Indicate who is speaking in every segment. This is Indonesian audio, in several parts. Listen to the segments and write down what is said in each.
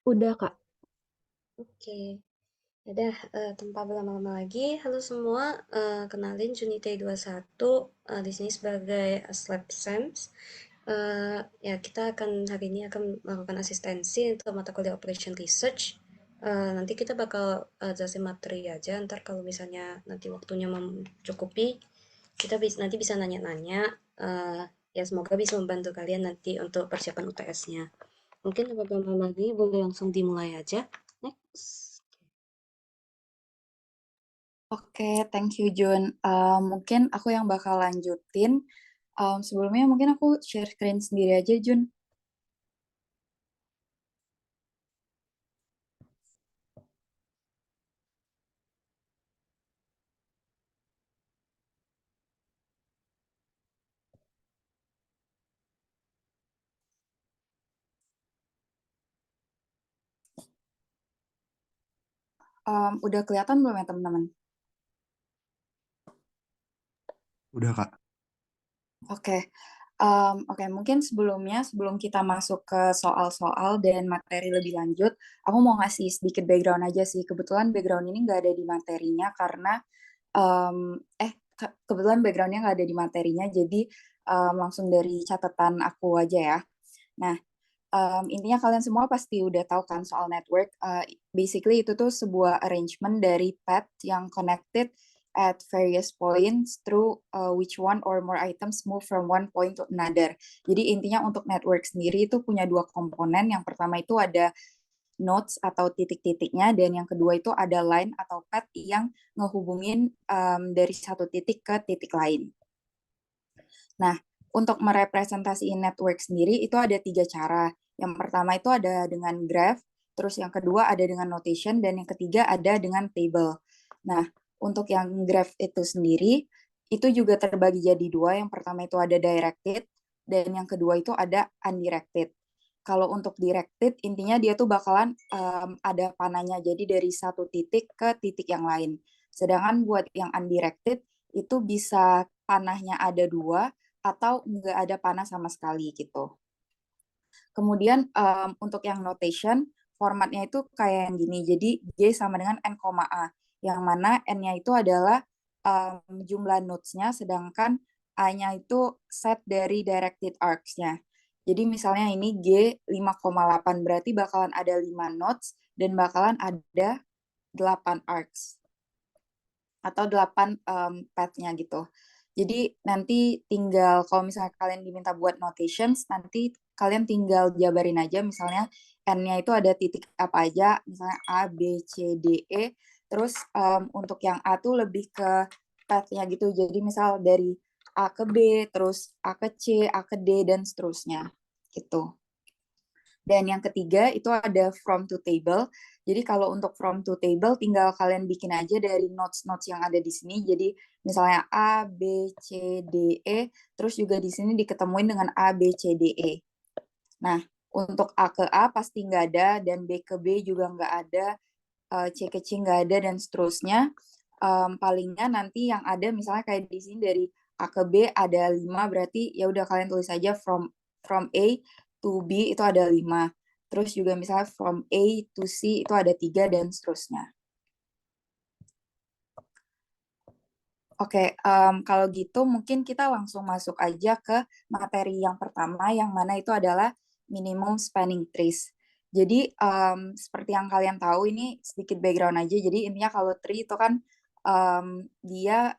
Speaker 1: Udah, Kak.
Speaker 2: Oke, udah tanpa berlama-lama lagi, halo semua, kenalin Junite 21, di sini sebagai Aslab Sams. Ya, kita akan hari ini akan melakukan asistensi untuk mata kuliah Operation Research. Nanti kita bakal jelasin materi aja, ntar kalau misalnya nanti waktunya mencukupi, kita nanti bisa nanya-nanya. Ya, semoga bisa membantu kalian nanti untuk persiapan UTS-nya. Mungkin tanpa berlama-lama lagi, boleh langsung dimulai aja. Next.
Speaker 3: Oke, thank you Jun. Mungkin aku yang bakal lanjutin. Sebelumnya mungkin aku share screen sendiri aja Jun. Udah kelihatan belum ya teman-teman?
Speaker 4: Udah, Kak.
Speaker 3: Oke, oke. Mungkin sebelum kita masuk ke soal-soal dan materi lebih lanjut, aku mau ngasih sedikit background aja sih. Kebetulan background ini nggak ada di materinya karena kebetulan backgroundnya nggak ada di materinya, jadi langsung dari catatan aku aja ya. Nah, intinya kalian semua pasti udah tahu kan soal network. Basically itu tuh sebuah arrangement dari path yang connected at various points through which one or more items move from one point to another. Jadi intinya untuk network sendiri itu punya dua komponen. Yang pertama itu ada nodes atau titik-titiknya, dan yang kedua itu ada line atau path yang ngehubungin dari satu titik ke titik lain. Nah, untuk merepresentasikan network sendiri itu ada tiga cara. Yang pertama itu ada dengan graph, terus yang kedua ada dengan notation, dan yang ketiga ada dengan table. Nah, untuk yang graph itu sendiri, itu juga terbagi jadi dua. Yang pertama itu ada directed, dan yang kedua itu ada undirected. Kalau untuk directed, intinya dia tuh bakalan ada panahnya, jadi dari satu titik ke titik yang lain. Sedangkan buat yang undirected, itu bisa panahnya ada dua, atau nggak ada panah sama sekali gitu. Kemudian untuk yang notation, formatnya itu kayak yang gini. Jadi G sama dengan N, A. Yang mana N-nya itu adalah jumlah nodes-nya, sedangkan A-nya itu set dari directed arcs-nya. Jadi misalnya ini G 5,8, berarti bakalan ada 5 nodes dan bakalan ada 8 arcs atau 8 path-nya gitu. Jadi nanti tinggal kalau misalnya kalian diminta buat notations, nanti kalian tinggal jabarin aja, misalnya N-nya itu ada titik apa aja, misalnya A, B, C, D, E. Terus untuk yang A tuh lebih ke path-nya gitu. Jadi misal dari A ke B, terus A ke C, A ke D, dan seterusnya gitu. Dan yang ketiga itu ada from to table. Jadi kalau untuk from to table tinggal kalian bikin aja dari notes-notes yang ada di sini. Jadi misalnya A, B, C, D, E, terus juga di sini diketemuin dengan A, B, C, D, E. Nah, untuk A ke A pasti nggak ada, dan B ke B juga nggak ada, C ke C nggak ada, dan seterusnya. Palingnya nanti yang ada misalnya kayak di sini dari A ke B ada 5, berarti ya udah kalian tulis aja from A to B itu ada 5. Terus juga misalnya from A to C itu ada 3, dan seterusnya. Oke, kalau gitu mungkin kita langsung masuk aja ke materi yang pertama, yang mana itu adalah minimum spanning trees. Jadi seperti yang kalian tahu, ini sedikit background aja. Jadi intinya kalau tree itu kan dia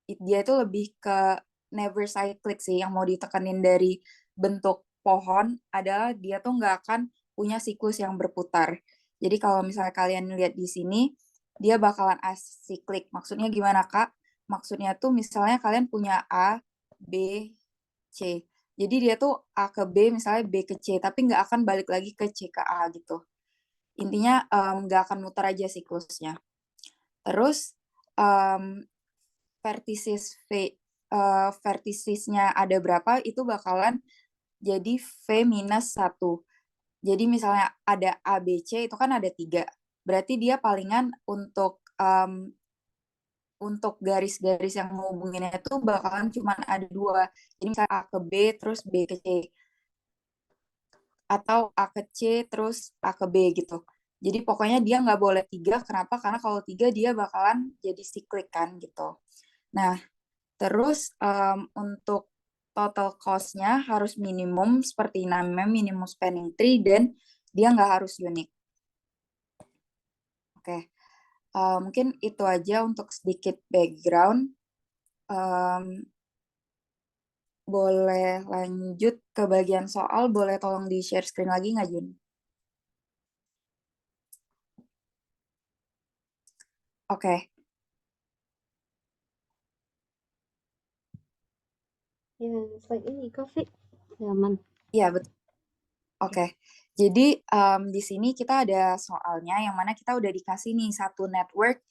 Speaker 3: dia itu lebih ke never cyclic sih. Yang mau ditekenin dari bentuk pohon adalah dia tuh nggak akan punya siklus yang berputar. Jadi kalau misalnya kalian lihat di sini, dia bakalan asiklik. Maksudnya gimana, Kak? Maksudnya tuh misalnya kalian punya A, B, C. Jadi dia tuh A ke B, misalnya B ke C, tapi nggak akan balik lagi ke C ke A gitu. Intinya nggak akan muter aja siklusnya. Terus vertices vertisesnya ada berapa, itu bakalan jadi V minus 1. Jadi misalnya ada A, B, C, itu kan ada 3. Berarti dia palingan untuk garis-garis yang menghubunginnya itu bakalan cuma ada 2. Jadi misalnya A ke B, terus B ke C. atau A ke C terus A ke B gitu. Jadi pokoknya dia nggak boleh 3, kenapa? Karena kalau 3 dia bakalan jadi siklik kan gitu. Nah, terus untuk total cost-nya harus minimum seperti namanya minimum spanning tree dan dia nggak harus unik. Oke, mungkin itu aja untuk sedikit background. Boleh lanjut ke bagian soal, boleh tolong di-share screen lagi nggak, Jun? Oke,
Speaker 2: Ya, slide ini, Kofi. Aman.
Speaker 3: iya betul. Oke, jadi di sini kita ada soalnya yang mana kita udah dikasih nih satu network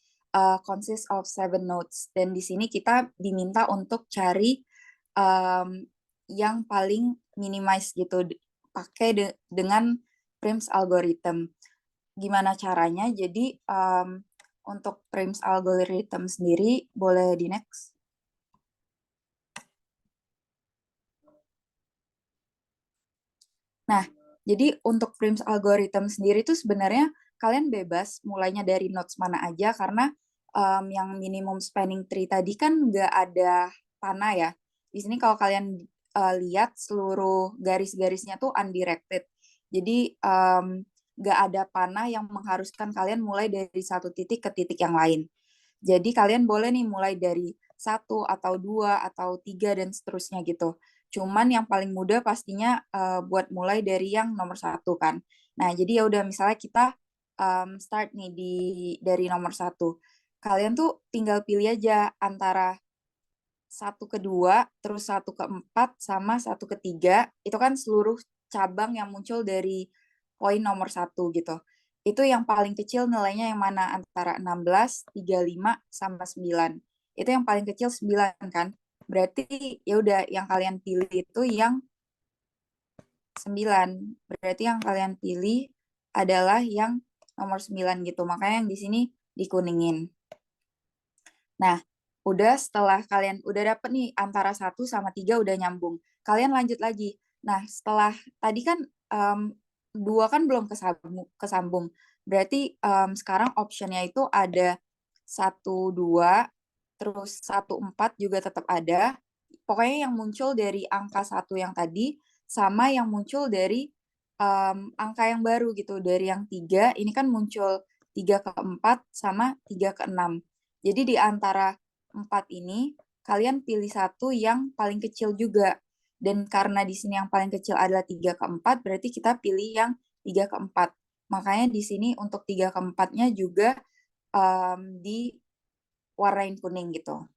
Speaker 3: consists of 7 nodes, dan di sini kita diminta untuk cari yang paling minimize gitu, pakai dengan Prim's algorithm. Gimana caranya? Jadi untuk Prim's algorithm sendiri boleh di next. Nah, jadi untuk Prim's algorithm sendiri itu sebenarnya kalian bebas mulainya dari nodes mana aja, karena yang minimum spanning tree tadi kan nggak ada panah ya. Di sini kalau kalian lihat seluruh garis-garisnya tuh undirected. Jadi nggak ada panah yang mengharuskan kalian mulai dari satu titik ke titik yang lain. Jadi kalian boleh nih mulai dari 1 atau 2 atau 3 dan seterusnya gitu. Cuman yang paling mudah pastinya buat mulai dari yang nomor 1 kan. Nah, jadi ya udah misalnya kita start nih dari nomor 1. Kalian tuh tinggal pilih aja antara 1 ke 2, terus 1 ke 4, sama 1 ke 3. Itu kan seluruh cabang yang muncul dari poin nomor 1 gitu. Itu yang paling kecil nilainya yang mana? Antara 16, 35, sama 9. Itu yang paling kecil 9 kan. Berarti ya udah yang kalian pilih itu yang 9. Berarti yang kalian pilih adalah yang nomor 9 gitu. Makanya yang di sini dikuningin. Nah, udah setelah kalian udah dapet nih antara 1 sama 3 udah nyambung. Kalian lanjut lagi. Nah, setelah tadi kan 2 kan belum kesambung. Berarti sekarang optionnya itu ada 1, 2, terus 1, 4 juga tetap ada. Pokoknya yang muncul dari angka 1 yang tadi sama yang muncul dari angka yang baru gitu. Dari yang 3, ini kan muncul 3 ke 4 sama 3 ke 6. Jadi di antara 4 ini, kalian pilih satu yang paling kecil juga. Dan karena di sini yang paling kecil adalah 3 ke 4, berarti kita pilih yang 3 ke 4. Makanya di sini untuk 3 ke 4-nya juga diwarnain kuning gitu.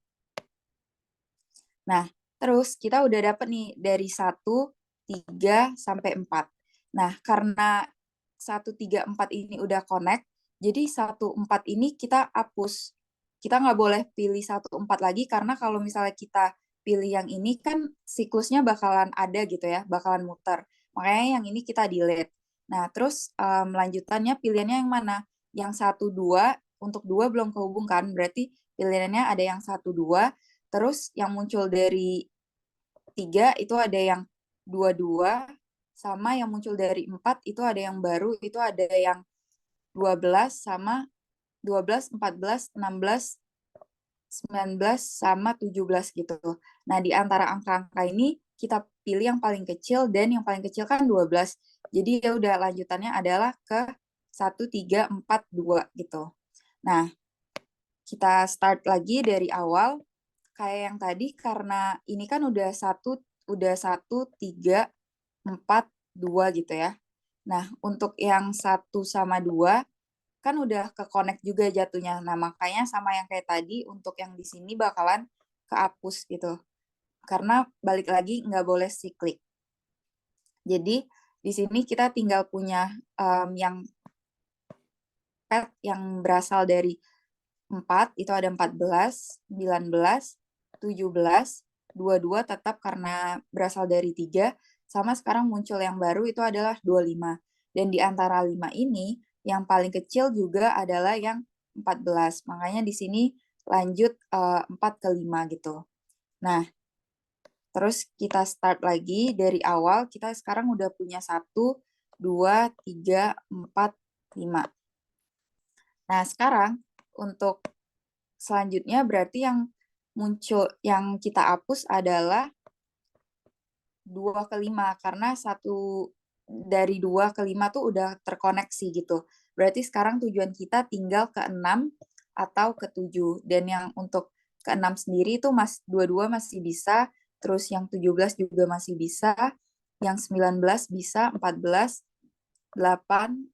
Speaker 3: Nah, terus kita udah dapet nih dari 1, 3, sampai 4. Nah, karena 1, 3, 4 ini udah connect, jadi 1, 4 ini kita hapus. Kita nggak boleh pilih 1, 4 lagi, karena kalau misalnya kita pilih yang ini kan siklusnya bakalan ada gitu ya, bakalan muter. Makanya yang ini kita delete. Nah, terus lanjutannya pilihannya yang mana? Yang 1, 2, untuk 2 belum kehubungkan, berarti pilihannya ada yang 1, 2, terus yang muncul dari 3 itu ada yang 22, sama yang muncul dari 4 itu ada yang baru, itu ada yang 12, sama 12, 14, 16, 19, sama 17 gitu. Nah, di antara angka-angka ini kita pilih yang paling kecil, dan yang paling kecil kan 12. Jadi ya udah lanjutannya adalah ke 1, 3, 4, 2 gitu. Nah, kita start lagi dari awal. Kayak yang tadi, karena ini kan udah 1, 3, 4, 2 gitu ya. Nah, untuk yang 1 sama 2 kan udah ke connect juga jatuhnya. Nah, makanya sama yang kayak tadi, untuk yang di sini bakalan kehapus gitu. Karena balik lagi nggak boleh siklik. Jadi di sini kita tinggal punya yang pet yang berasal dari 4, itu ada 14, 19, 17, 22 tetap karena berasal dari 3, sama sekarang muncul yang baru itu adalah 25. Dan di antara 5 ini, yang paling kecil juga adalah yang 14. Makanya di sini lanjut 4 ke 5 gitu. Nah, terus kita start lagi dari awal, kita sekarang udah punya 1, 2, 3, 4, 5. Nah, sekarang untuk selanjutnya berarti yang muncul, yang kita hapus adalah 2 ke 5, karena dari 2 ke 5 tuh udah terkoneksi gitu. Berarti sekarang tujuan kita tinggal ke 6 atau ke 7. Dan yang untuk ke 6 sendiri itu dua-dua masih bisa, terus yang 17 juga masih bisa, yang 19 bisa, 14, 8,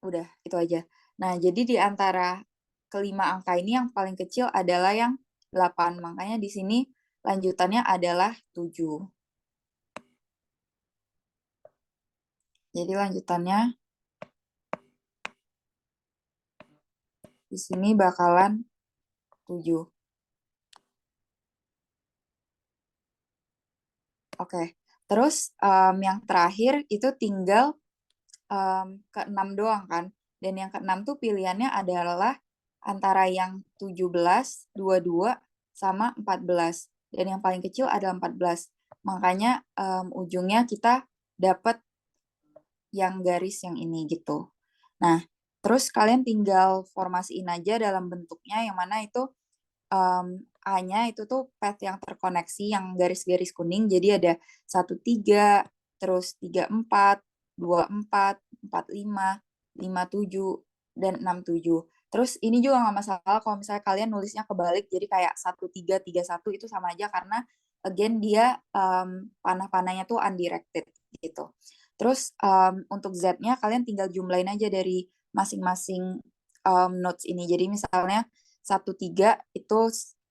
Speaker 3: udah, itu aja. Nah, jadi di antara kelima angka ini yang paling kecil adalah yang 8. Makanya di sini lanjutannya adalah 7. Jadi lanjutannya di sini bakalan 7. Oke. Terus yang terakhir itu tinggal ke 6 doang kan. Dan yang ke 6 tuh pilihannya adalah antara yang 17, 22, sama 14. Dan yang paling kecil adalah 14. Makanya ujungnya kita dapat yang garis yang ini gitu. Nah, terus kalian tinggal formasiin aja dalam bentuknya yang mana itu A-nya itu tuh path yang terkoneksi yang garis-garis kuning. Jadi ada 13, terus 34, 24, 45, 57, dan 67. Terus ini juga nggak masalah kalau misalnya kalian nulisnya kebalik, jadi kayak 1331 itu sama aja karena again dia panah-panahnya tuh undirected gitu. Terus untuk Z-nya kalian tinggal jumlahin aja dari masing-masing notes ini. Jadi misalnya 13 itu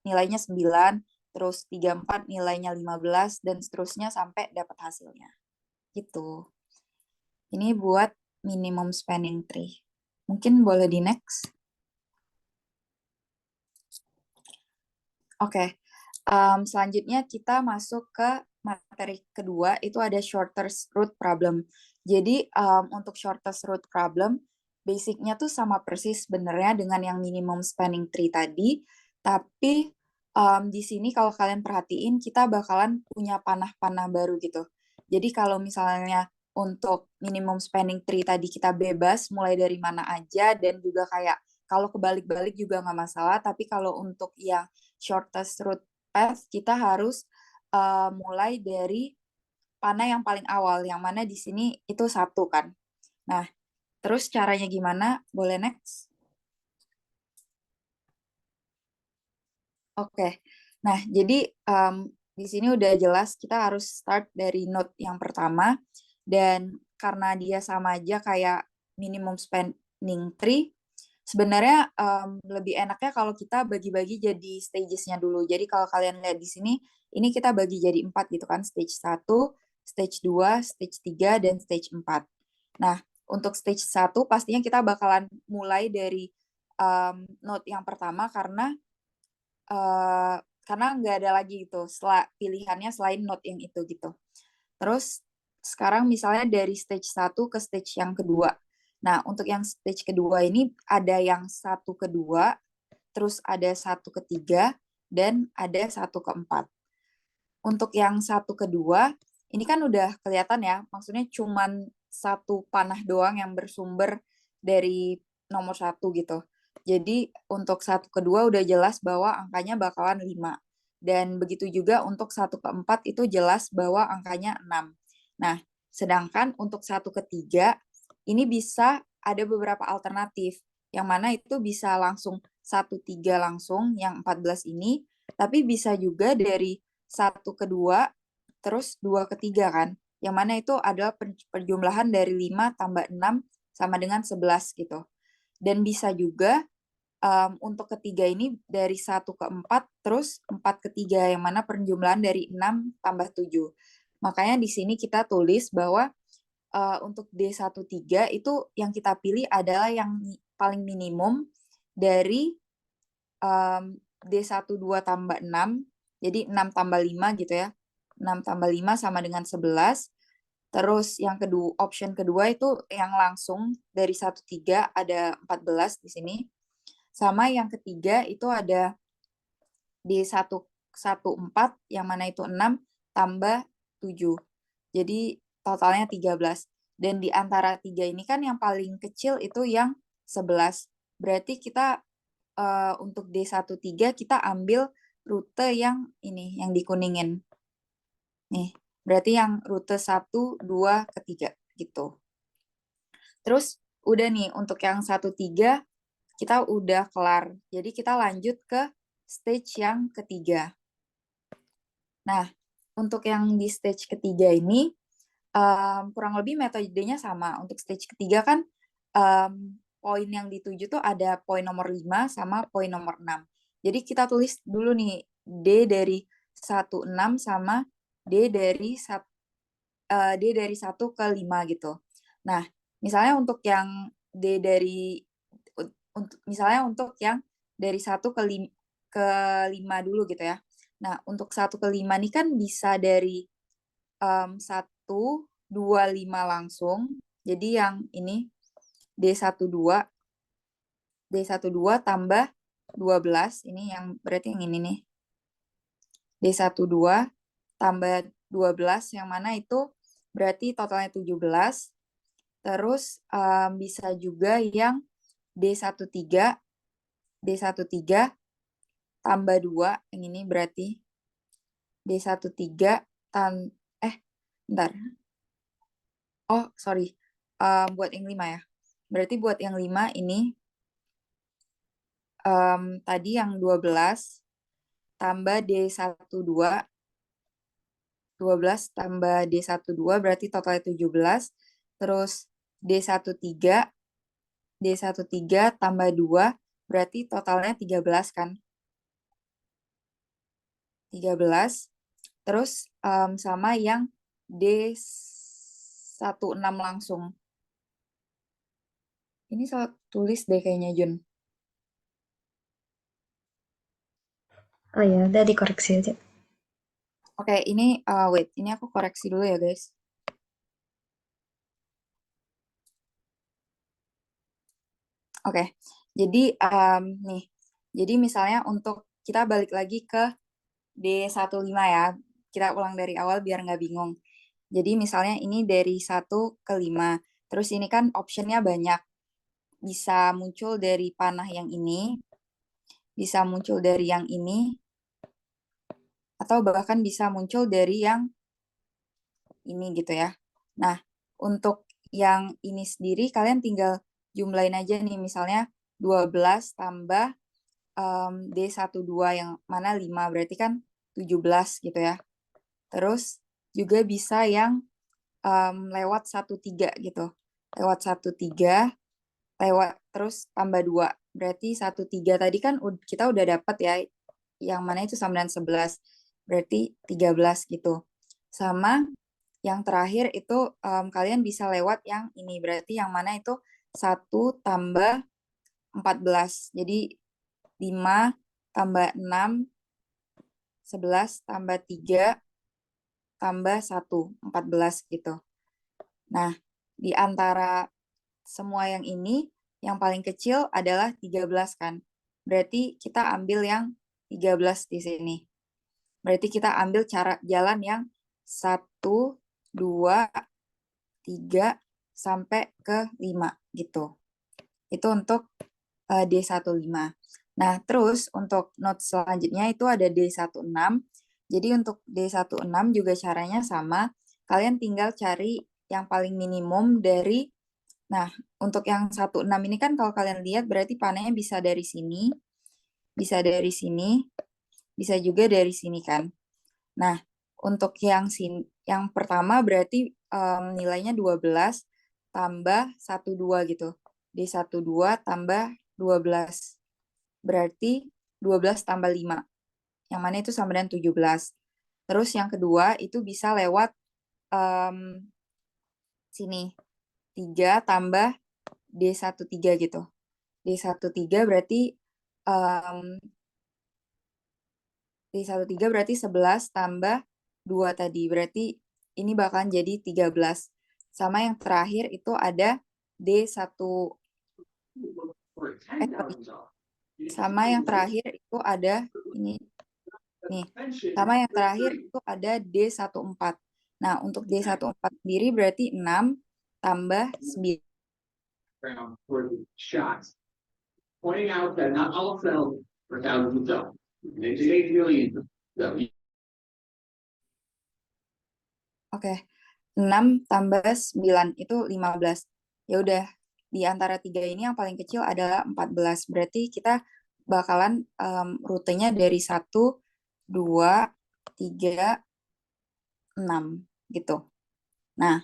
Speaker 3: nilainya 9, terus 34 nilainya 15, dan seterusnya sampai dapat hasilnya. Gitu. Ini buat minimum spanning tree. Mungkin boleh di next. Oke. Selanjutnya kita masuk ke materi kedua, itu ada shortest root problem. Jadi untuk shortest root problem, basicnya tuh sama persis sebenarnya dengan yang minimum spanning tree tadi, tapi di sini kalau kalian perhatiin, kita bakalan punya panah-panah baru gitu. Jadi kalau misalnya untuk minimum spanning tree tadi kita bebas, mulai dari mana aja, dan juga kayak kalau kebalik-balik juga nggak masalah, tapi kalau untuk yang shortest root path, kita harus mulai dari panah yang paling awal, yang mana di sini itu 1 kan. Nah, terus caranya gimana? Boleh next? Oke. Nah, jadi di sini udah jelas kita harus start dari node yang pertama, dan karena dia sama aja kayak minimum spanning tree, sebenarnya lebih enaknya kalau kita bagi-bagi jadi stages-nya dulu. Jadi kalau kalian lihat di sini, ini kita bagi jadi 4 gitu kan, stage 1, stage 2, stage 3, dan stage 4. Nah, untuk stage 1 pastinya kita bakalan mulai dari node yang pertama karena nggak ada lagi gitu pilihannya selain note yang itu gitu. Terus sekarang misalnya dari stage 1 ke stage yang kedua. Nah, untuk yang stage kedua ini ada yang 1 ke 2, terus ada 1 ke 3, dan ada 1 ke 4. Untuk yang 1 ke 2, ini kan udah kelihatan ya, maksudnya cuman satu panah doang yang bersumber dari nomor 1 gitu. Jadi untuk 1 ke 2 udah jelas bahwa angkanya bakalan 5. Dan begitu juga untuk 1 ke 4 itu jelas bahwa angkanya 6. Nah, sedangkan untuk 1 ke 3, ini bisa ada beberapa alternatif. Yang mana itu bisa langsung 1, 3 langsung, yang 14 ini. Tapi bisa juga dari 1 ke 2, terus 2 ke 3 kan. Yang mana itu adalah perjumlahan dari 5 tambah 6 sama dengan 11 gitu. Dan bisa juga untuk ketiga ini dari 1 ke 4, terus 4 ke 3, yang mana perjumlahan dari 6 tambah 7. Makanya di sini kita tulis bahwa untuk D13 itu yang kita pilih adalah yang paling minimum dari D12 tambah 6, jadi 6 tambah 5 gitu ya. 6 tambah 5 sama dengan 11. Terus yang kedua, option kedua itu yang langsung dari 13 ada 14 di sini. Sama yang ketiga itu ada di 114 yang mana itu 6 tambah 7. Jadi totalnya 13. Dan di antara 3 ini kan yang paling kecil itu yang 11. Berarti kita untuk D13 kita ambil rute yang ini, yang dikuningin. Nih, berarti yang rute 1, 2, ketiga gitu. Terus udah nih, untuk yang 1-3 kita udah kelar. Jadi kita lanjut ke stage yang ketiga. Nah, untuk yang di stage ketiga ini, kurang lebih metodenya sama. Untuk stage ketiga kan poin yang dituju tuh ada poin nomor 5 sama poin nomor 6. Jadi kita tulis dulu nih D dari 1-6 sama D dari 1 ke 5 gitu. Nah, misalnya untuk yang D dari misalnya untuk yang dari 1 ke 5 dulu gitu ya. Nah, untuk 1 ke 5 nih kan bisa dari 1, 2, 5 langsung. Jadi yang ini D12 tambah 12, ini yang berarti yang ini nih. D12 tambah 12, yang mana itu berarti totalnya 17. Terus bisa juga yang D13 tambah 2, yang ini berarti D13 bentar. Oh, sorry. Buat yang 5 ya. Berarti buat yang 5 ini tadi yang 12 tambah D12 tambah D12 berarti totalnya 17. Terus D13 tambah 2 berarti totalnya 13 kan? 13. Terus sama yang D16 langsung. Ini salah tulis deh kayaknya, Jun.
Speaker 2: Oh ya, udah dikoreksi aja.
Speaker 3: Oke, ini wait, ini aku koreksi dulu ya, guys. Oke, jadi nih, jadi misalnya untuk kita balik lagi ke D15 ya, kita ulang dari awal biar nggak bingung. Jadi misalnya ini dari 1 ke 5, terus ini kan optionnya banyak, bisa muncul dari panah yang ini, bisa muncul dari yang ini, atau bahkan bisa muncul dari yang ini gitu ya. Nah, untuk yang ini sendiri kalian tinggal jumlahin aja nih, misalnya 12 tambah D12 yang mana 5, berarti kan 17 gitu ya. Terus juga bisa yang lewat 1-3 gitu. Lewat 1-3, lewat terus tambah 2. Berarti 1-3 tadi kan kita udah dapat ya, yang mana itu sama dengan 11. Berarti 13 gitu. Sama yang terakhir itu kalian bisa lewat yang ini, berarti yang mana itu 1 tambah 14. Jadi 5 tambah 6, 11 tambah 3 tambah 1, 14 gitu. Nah, di antara semua yang ini, yang paling kecil adalah 13 kan. Berarti kita ambil yang 13 di sini. Berarti kita ambil jalan yang 1, 2, 3, sampai ke 5 gitu. Itu untuk D15. Nah, terus untuk note selanjutnya itu ada D16. Jadi untuk D16 juga caranya sama. Kalian tinggal cari yang paling minimum dari, nah, untuk yang 16 ini kan kalau kalian lihat berarti panahnya bisa dari sini, bisa dari sini, bisa juga dari sini kan. Nah, untuk yang yang pertama berarti nilainya 12 tambah 12 gitu. D12 tambah 12. Berarti 12 tambah 5. Yang mana itu sama dengan 17. Terus yang kedua itu bisa lewat sini. 3 tambah D13 gitu. D13 berarti D13 berarti 11 tambah 2 tadi. Berarti ini bakalan jadi 13. Sama yang terakhir itu ada D1 sama yang terakhir itu ada ini nih. Sama yang terakhir itu ada D14. Nah, untuk D14 sendiri berarti 6 tambah 9.
Speaker 1: For the shots, pointing out that not all fell for thousands of dollars. They did 8 million.
Speaker 3: Oke, 6 tambah 9 itu 15. Ya udah, di antara tiga ini yang paling kecil adalah 14. Berarti kita bakalan rutenya dari 1, 2, 3, 6 gitu. Nah,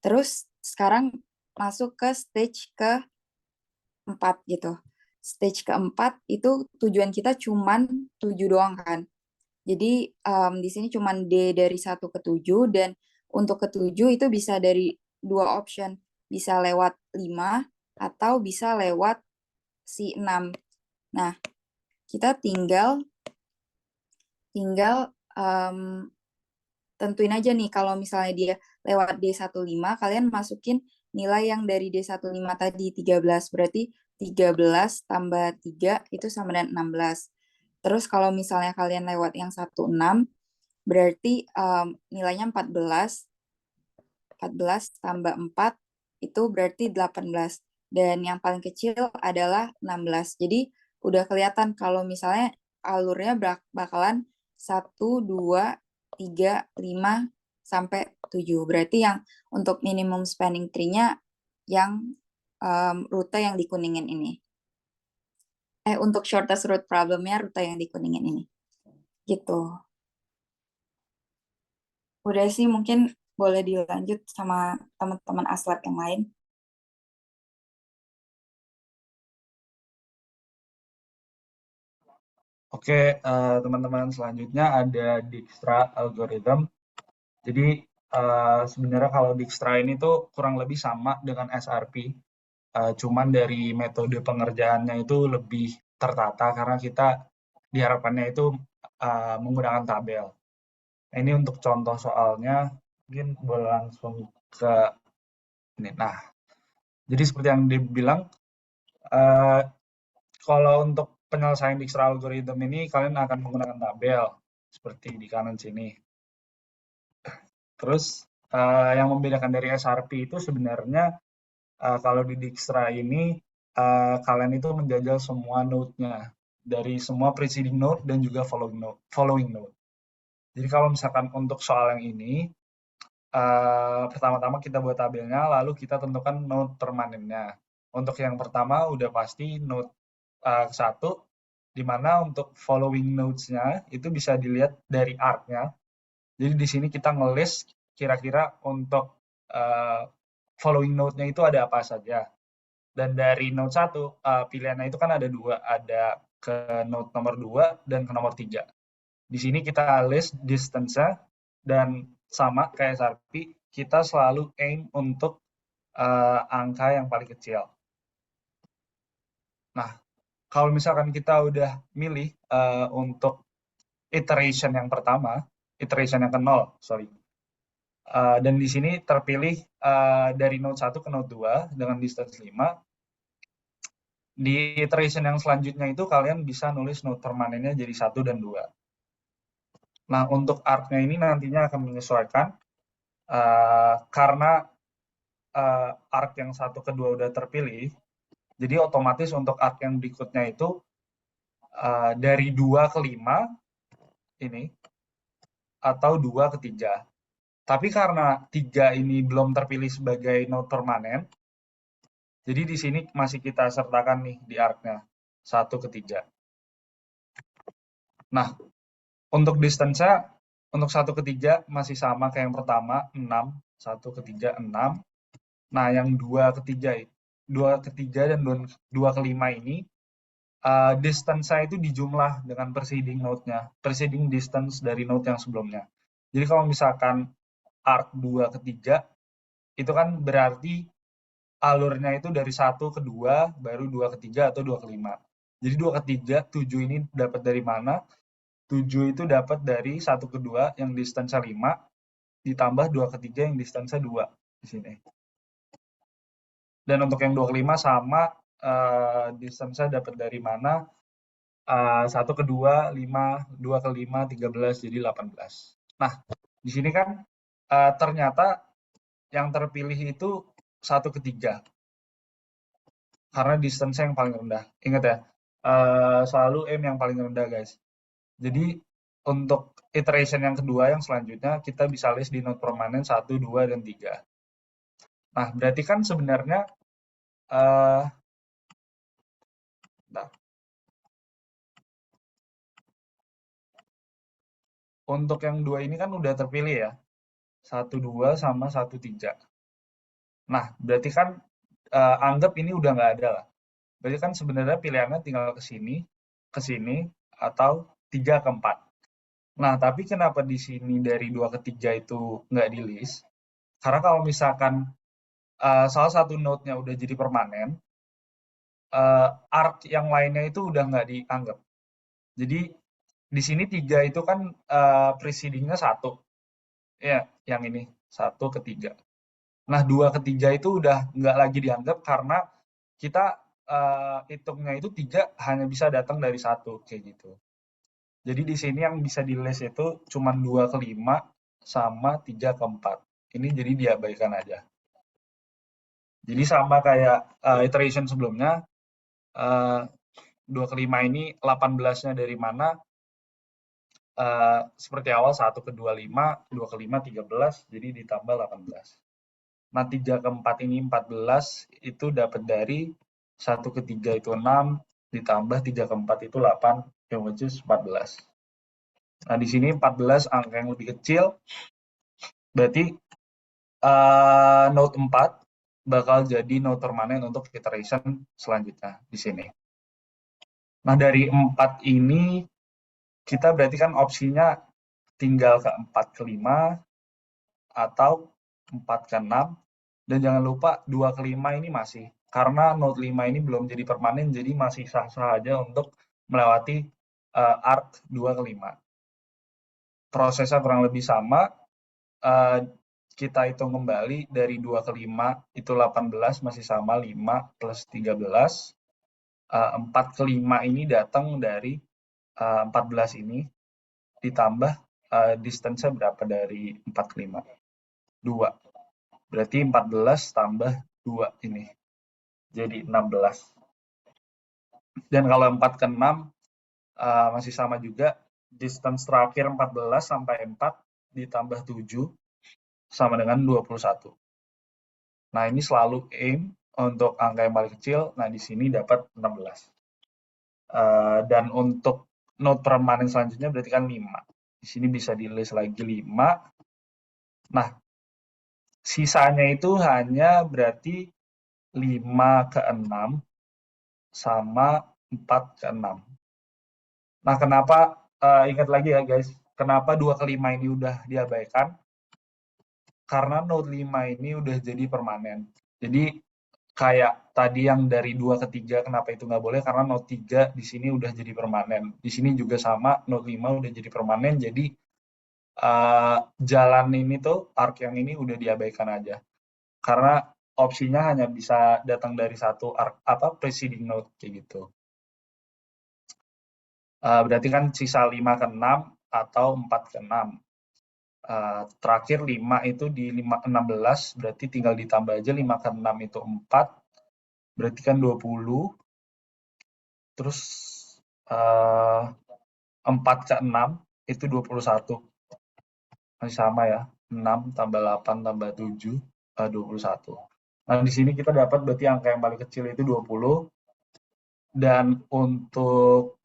Speaker 3: terus sekarang masuk ke stage keempat gitu. Stage keempat itu tujuan kita cuman 7 doang kan. Jadi di sini cuman D dari 1 ke 7, dan untuk ke 7 itu bisa dari dua option. Bisa lewat 5 atau bisa lewat si 6. Nah, kita tinggal tentuin aja nih kalau misalnya dia lewat D15, kalian masukin nilai yang dari D15 tadi 13. Berarti 13 tambah 3 itu sama dengan 16. Terus kalau misalnya kalian lewat yang 16, berarti nilainya 14. 14 tambah 4 itu berarti 18. Dan yang paling kecil adalah 16. Jadi udah kelihatan kalau misalnya alurnya bakalan 1, 2, 3, 5, sampai 7. Berarti yang untuk minimum spanning tree-nya yang rute yang dikuningin ini. Untuk shortest route problem-nya rute yang dikuningin ini. Gitu. Udah sih, mungkin boleh dilanjut sama teman-teman aslab yang lain.
Speaker 5: Oke, teman-teman, selanjutnya ada Dijkstra algorithm. Jadi sebenarnya kalau Dijkstra ini tuh kurang lebih sama dengan SRP, cuman dari metode pengerjaannya itu lebih tertata karena kita diharapkannya itu menggunakan tabel. Nah, ini untuk contoh soalnya, mungkin boleh langsung ke ini. Nah, jadi seperti yang dibilang, kalau untuk penyelesaian Dijkstra algorithm ini kalian akan menggunakan tabel seperti di kanan sini. Terus yang membedakan dari SRP itu sebenarnya kalau di Dijkstra ini kalian itu menjajal semua node-nya dari semua preceding node dan juga following node. Jadi kalau misalkan untuk soal yang ini pertama-tama kita buat tabelnya, lalu kita tentukan node permanennya. Untuk yang pertama udah pasti node 1, di mana untuk following nodes-nya itu bisa dilihat dari arc-nya. Jadi di sini kita nge-list kira-kira untuk following node-nya itu ada apa saja. Dan dari node 1, pilihannya itu kan ada 2, ada ke node nomor 2 dan ke nomor 3. Di sini kita list distance-nya, dan sama kayak SRP, kita selalu aim untuk angka yang paling kecil. Nah, kalau misalkan kita udah milih untuk iteration yang pertama, iteration yang ke-0, sorry. Dan di sini terpilih dari node 1 ke node 2 dengan distance 5. Di iteration yang selanjutnya itu kalian bisa nulis node permanennya jadi 1 dan 2. Nah, untuk arc-nya ini nantinya akan menyesuaikan karena arc yang 1 ke 2 udah terpilih, jadi otomatis untuk arc yang berikutnya itu dari 2 ke 5 ini atau 2 ke 3. Tapi karena 3 ini belum terpilih sebagai node permanen, jadi di sini masih kita sertakan nih di arc-nya 1 ke 3. Nah, untuk distance-nya untuk 1 ke 3 masih sama kayak yang pertama, 6. 1 ke 3, 6. Nah, yang 2 ke 3 dan 2 ke 5 ini distance-nya itu dijumlah dengan preceding node-nya, preceding distance dari node yang sebelumnya. Jadi kalau misalkan arc 2 ke 3, itu kan berarti alurnya itu dari 1 ke 2, baru 2 ke 3 atau 2 ke 5. Jadi 2 ke 3, 7 ini dapat dari mana? 7 itu dapat dari 1 ke 2 yang distance-nya 5, ditambah 2 ke 3 yang distance-nya 2 di sini. Dan untuk yang 2 ke 5 sama, distance-nya dapat dari mana? 1 ke 2, 5, 2 ke 5, 13, jadi 18. Nah, di sini kan ternyata yang terpilih itu 1 ke 3. Karena distance yang paling rendah. Ingat ya, selalu aim yang paling rendah, guys. Jadi, untuk iteration yang kedua, yang selanjutnya, kita bisa list di node permanen 1, 2, dan 3. Nah, berarti kan sebenarnya, untuk yang 2 ini kan udah terpilih ya, 1, 2, sama 1, 3. Nah, berarti kan anggap ini udah nggak ada lah. Berarti kan sebenarnya pilihannya tinggal ke sini, atau 3 ke 4. Nah, tapi kenapa di sini dari 2 ke 3 itu nggak di list? Karena kalau misalkan salah satu node-nya udah jadi permanen, arc yang lainnya itu udah nggak dianggap. Jadi di sini 3 itu kan preceding-nya 1. Ya, yang ini 1 ke 3. Nah, 2 ke 3 itu udah nggak lagi dianggap karena kita hitungnya itu 3 hanya bisa datang dari 1, kayak gitu. Jadi di sini yang bisa di list itu cuma 2 ke 5 sama 3 ke 4. Ini jadi diabaikan aja. Jadi sama kayak iteration sebelumnya, 2 ke 5 ini 18-nya dari mana? Seperti awal 1 ke 2, 5, 2 ke 5, 13, jadi ditambah 18. Nah, 3 ke 4 ini 14, itu dapat dari 1 ke 3 itu 6, ditambah 3 ke 4 itu 8, yang which is 14. Nah, di sini 14 angka yang lebih kecil, berarti node 4 bakal jadi node permanen untuk iteration selanjutnya di sini. Nah, dari 4 ini, kita berarti kan opsinya tinggal ke 4 ke 5, atau 4 ke 6, dan jangan lupa 2 ke 5 ini masih. Karena node 5 ini belum jadi permanen, jadi masih sah-sah aja untuk melewati arc 2 ke 5. Prosesnya kurang lebih sama, kita hitung kembali dari 2 ke 5 itu 18 masih sama 5 plus 13. 4 ke 5 ini datang dari 14 ini ditambah distance-nya berapa dari 4 ke 5? 2. Berarti 14 tambah 2 ini. Jadi 16. Dan kalau 4 ke 6 masih sama juga. Distance terakhir 14 sampai 4 ditambah 7 sama dengan 21. Nah, ini selalu aim untuk angka yang paling kecil. Nah, di sini dapat 16. Dan untuk node permanen selanjutnya berarti kan 5. Di sini bisa di list lagi 5. Nah, sisanya itu hanya berarti 5 ke 6 sama 4 ke 6. Nah, kenapa, ingat lagi ya guys, kenapa 2 ke 5 ini udah diabaikan? Karena node 5 ini udah jadi permanen. Jadi, kayak tadi yang dari 2 ke 3, kenapa itu nggak boleh? Karena node 3 di sini udah jadi permanen. Di sini juga sama, node 5 udah jadi permanen, jadi jalan ini tuh, arc yang ini udah diabaikan aja. Karena opsinya hanya bisa datang dari satu arc, preceding node, kayak gitu. Berarti kan sisa 5 ke 6 atau 4 ke 6. Terakhir 5 itu di 16, berarti tinggal ditambah aja 5 ke 6 itu 4, berarti kan 20. Terus 4 ke 6 itu 21. Masih sama ya, 6 tambah 8 tambah 7, 21. Nah, di sini kita dapat berarti angka yang paling kecil itu 20. Dan untuk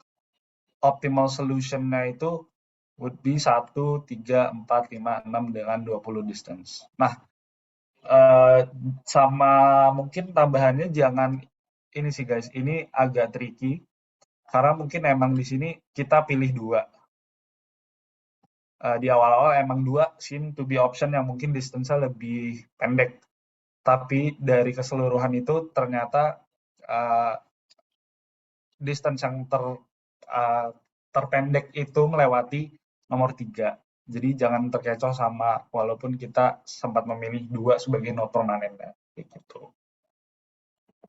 Speaker 5: optimal solution-nya itu would be 1, 3, 4, 5, 6 dengan 20 distance. Nah, sama mungkin tambahannya jangan ini sih guys, ini agak tricky karena mungkin emang di sini kita pilih 2. Di awal-awal emang 2 seem to be option yang mungkin distance-nya lebih pendek. Tapi dari keseluruhan itu ternyata distance yang terpendek itu melewati nomor 3. Jadi jangan terkecoh sama walaupun kita sempat memilih 2 sebagai node permanennya. Kayak gitu.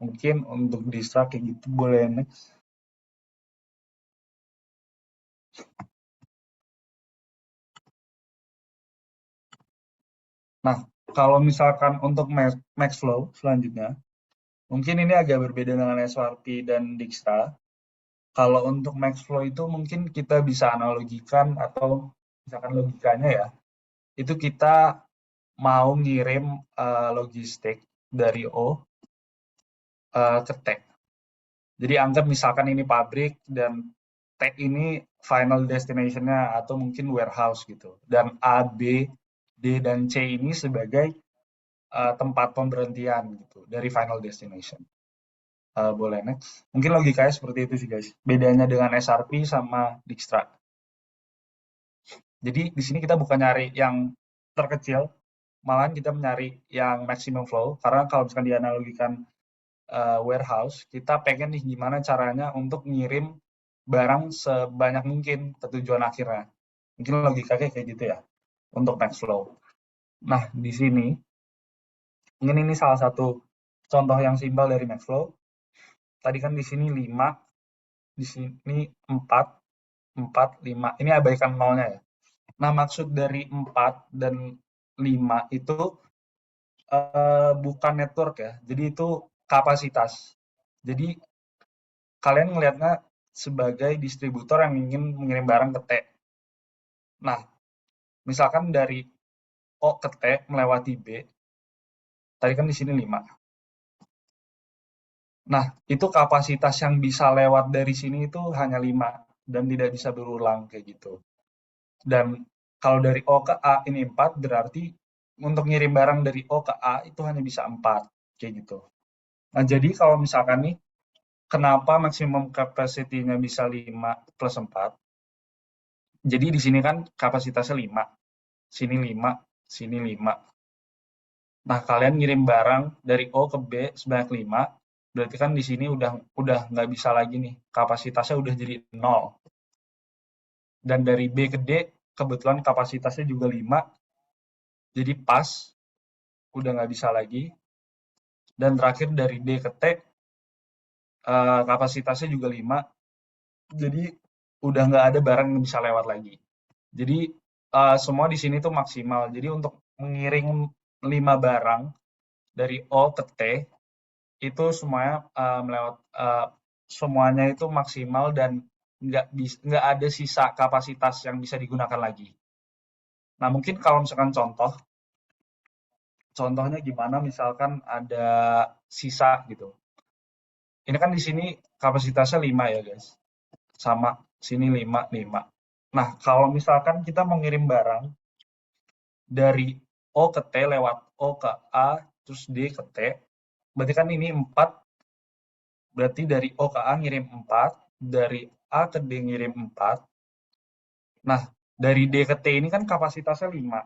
Speaker 5: Mungkin untuk distra kayak gitu boleh next. Nah, Kalau misalkan untuk max flow selanjutnya, mungkin ini agak berbeda dengan SRP dan Dijkstra. Kalau untuk max flow itu mungkin kita bisa analogikan atau misalkan logikanya ya, itu kita mau ngirim logistik dari O ke T. Jadi anggap misalkan ini pabrik dan T ini final destination-nya atau mungkin warehouse gitu. Dan A, B, D, dan C ini sebagai tempat pemberhentian gitu dari final destination. Boleh next. Mungkin logikanya seperti itu sih guys. Bedanya dengan SRP sama Dijkstra. Jadi di sini kita bukan nyari yang terkecil, malahan kita mencari yang maximum flow. Karena kalau misalkan dianalogikan warehouse, kita pengen nih gimana caranya untuk ngirim barang sebanyak mungkin ke tujuan akhirnya. Mungkin logikanya kayak gitu ya untuk max flow. Nah, di sini mungkin ini salah satu contoh yang simpel dari max flow. Tadi kan di sini 5, di sini 4, 5. Ini abaikan nolnya ya. Nah, maksud dari 4 dan 5 itu bukan network ya. Jadi itu kapasitas. Jadi kalian ngelihatnya sebagai distributor yang ingin mengirim barang ke T. Nah, misalkan dari O ke T melewati B, tadi kan di sini 5. Nah, itu kapasitas yang bisa lewat dari sini itu hanya 5 dan tidak bisa berulang kayak gitu. Dan kalau dari O ke A ini 4, berarti untuk ngirim barang dari O ke A itu hanya bisa 4 kayak gitu. Nah, jadi kalau misalkan nih, kenapa maksimum capacity-nya bisa 5 plus 4? Jadi di sini kan kapasitasnya 5, sini 5, sini 5. Nah, kalian ngirim barang dari O ke B sebanyak 5, berarti kan di sini udah nggak bisa lagi nih, kapasitasnya udah jadi 0. Dan dari B ke D, kebetulan kapasitasnya juga 5, jadi pas, udah nggak bisa lagi. Dan terakhir dari D ke T, kapasitasnya juga 5, jadi udah nggak ada barang yang bisa lewat lagi. Jadi semua di sini tuh maksimal. Jadi untuk mengirim 5 barang dari O ke T itu semuanya semuanya itu maksimal dan nggak ada sisa kapasitas yang bisa digunakan lagi. Nah, mungkin kalau misalkan contohnya gimana, misalkan ada sisa gitu. Ini kan di sini kapasitasnya 5 ya guys. Sama sini 5, 5. Nah, kalau misalkan kita mau ngirim barang dari O ke T lewat O ke A, terus D ke T, berarti kan ini 4, berarti dari O ke A ngirim 4, dari A ke D ngirim 4. Nah, dari D ke T ini kan kapasitasnya 5.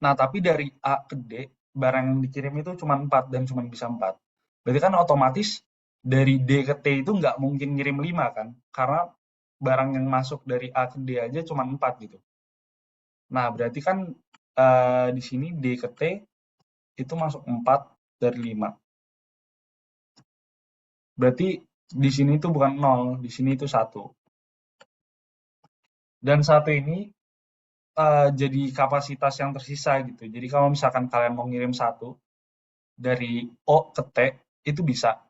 Speaker 5: Nah, tapi dari A ke D, barang yang dikirim itu cuma 4 dan cuma bisa 4. Berarti kan otomatis dari D ke T itu nggak mungkin ngirim 5 kan? Karena barang yang masuk dari A ke D aja cuma 4 gitu. Nah, berarti kan di sini D ke T itu masuk 4 dari 5. Berarti di sini itu bukan 0, di sini itu 1. Dan 1 ini jadi kapasitas yang tersisa gitu. Jadi kalau misalkan kalian mau ngirim 1 dari O ke T, itu bisa.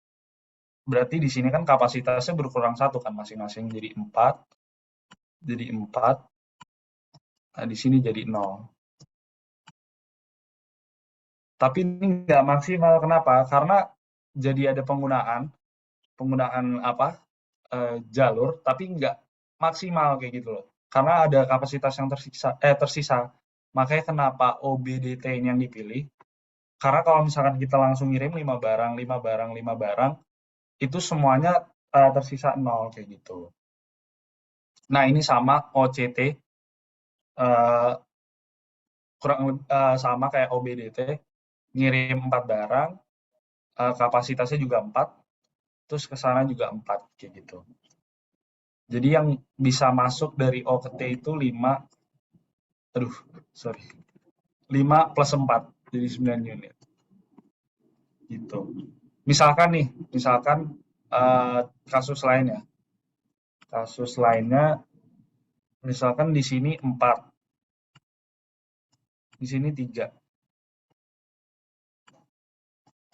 Speaker 5: Berarti di sini kan kapasitasnya berkurang 1 kan masing-masing, jadi 4. Jadi 4. Nah, di sini jadi 0. Tapi ini nggak maksimal, kenapa? Karena jadi ada penggunaan apa jalur, tapi nggak maksimal kayak gitu loh. Karena ada kapasitas yang tersisa. Makanya kenapa OBDT ini yang dipilih? Karena kalau misalkan kita langsung ngirim 5 barang, 5 barang, 5 barang, itu semuanya tersisa 0 kayak gitu. Nah, ini sama OCT, kurang sama kayak OBDT, ngirim 4 barang, kapasitasnya juga 4, terus ke sana juga 4 kayak gitu. Jadi yang bisa masuk dari O ke T itu 5 plus 4, jadi 9 unit. Gitu. Misalkan kasus lainnya. Kasus lainnya, misalkan di sini 4, di sini 3.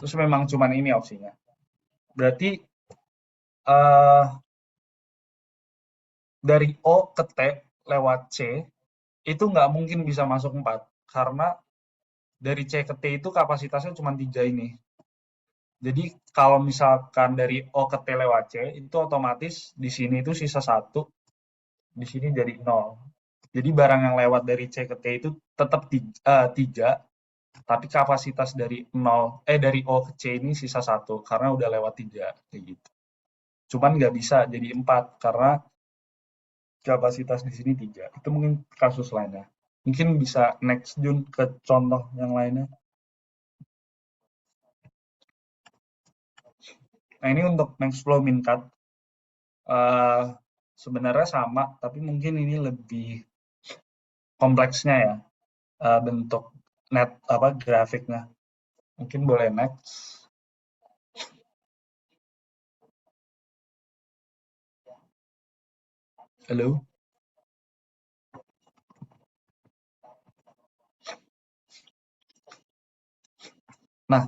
Speaker 5: Terus memang cuman ini opsinya. Berarti eh dari O ke T lewat C itu nggak mungkin bisa masuk 4 karena dari C ke T itu kapasitasnya cuma 3 ini. Jadi kalau misalkan dari O ke T lewat C itu otomatis di sini itu sisa 1, di sini jadi 0. Jadi barang yang lewat dari C ke T itu tetap 3, tapi kapasitas dari dari O ke C ini sisa 1 karena udah lewat 3 kayak gitu. Cuman nggak bisa jadi 4 karena kapasitas di sini 3. Itu mungkin kasus lainnya. Mungkin bisa next Jun ke contoh yang lainnya. Nah, ini untuk max flow min cut. Sebenarnya sama, tapi mungkin ini lebih kompleksnya ya, bentuk grafiknya. Mungkin boleh next. Halo? Nah,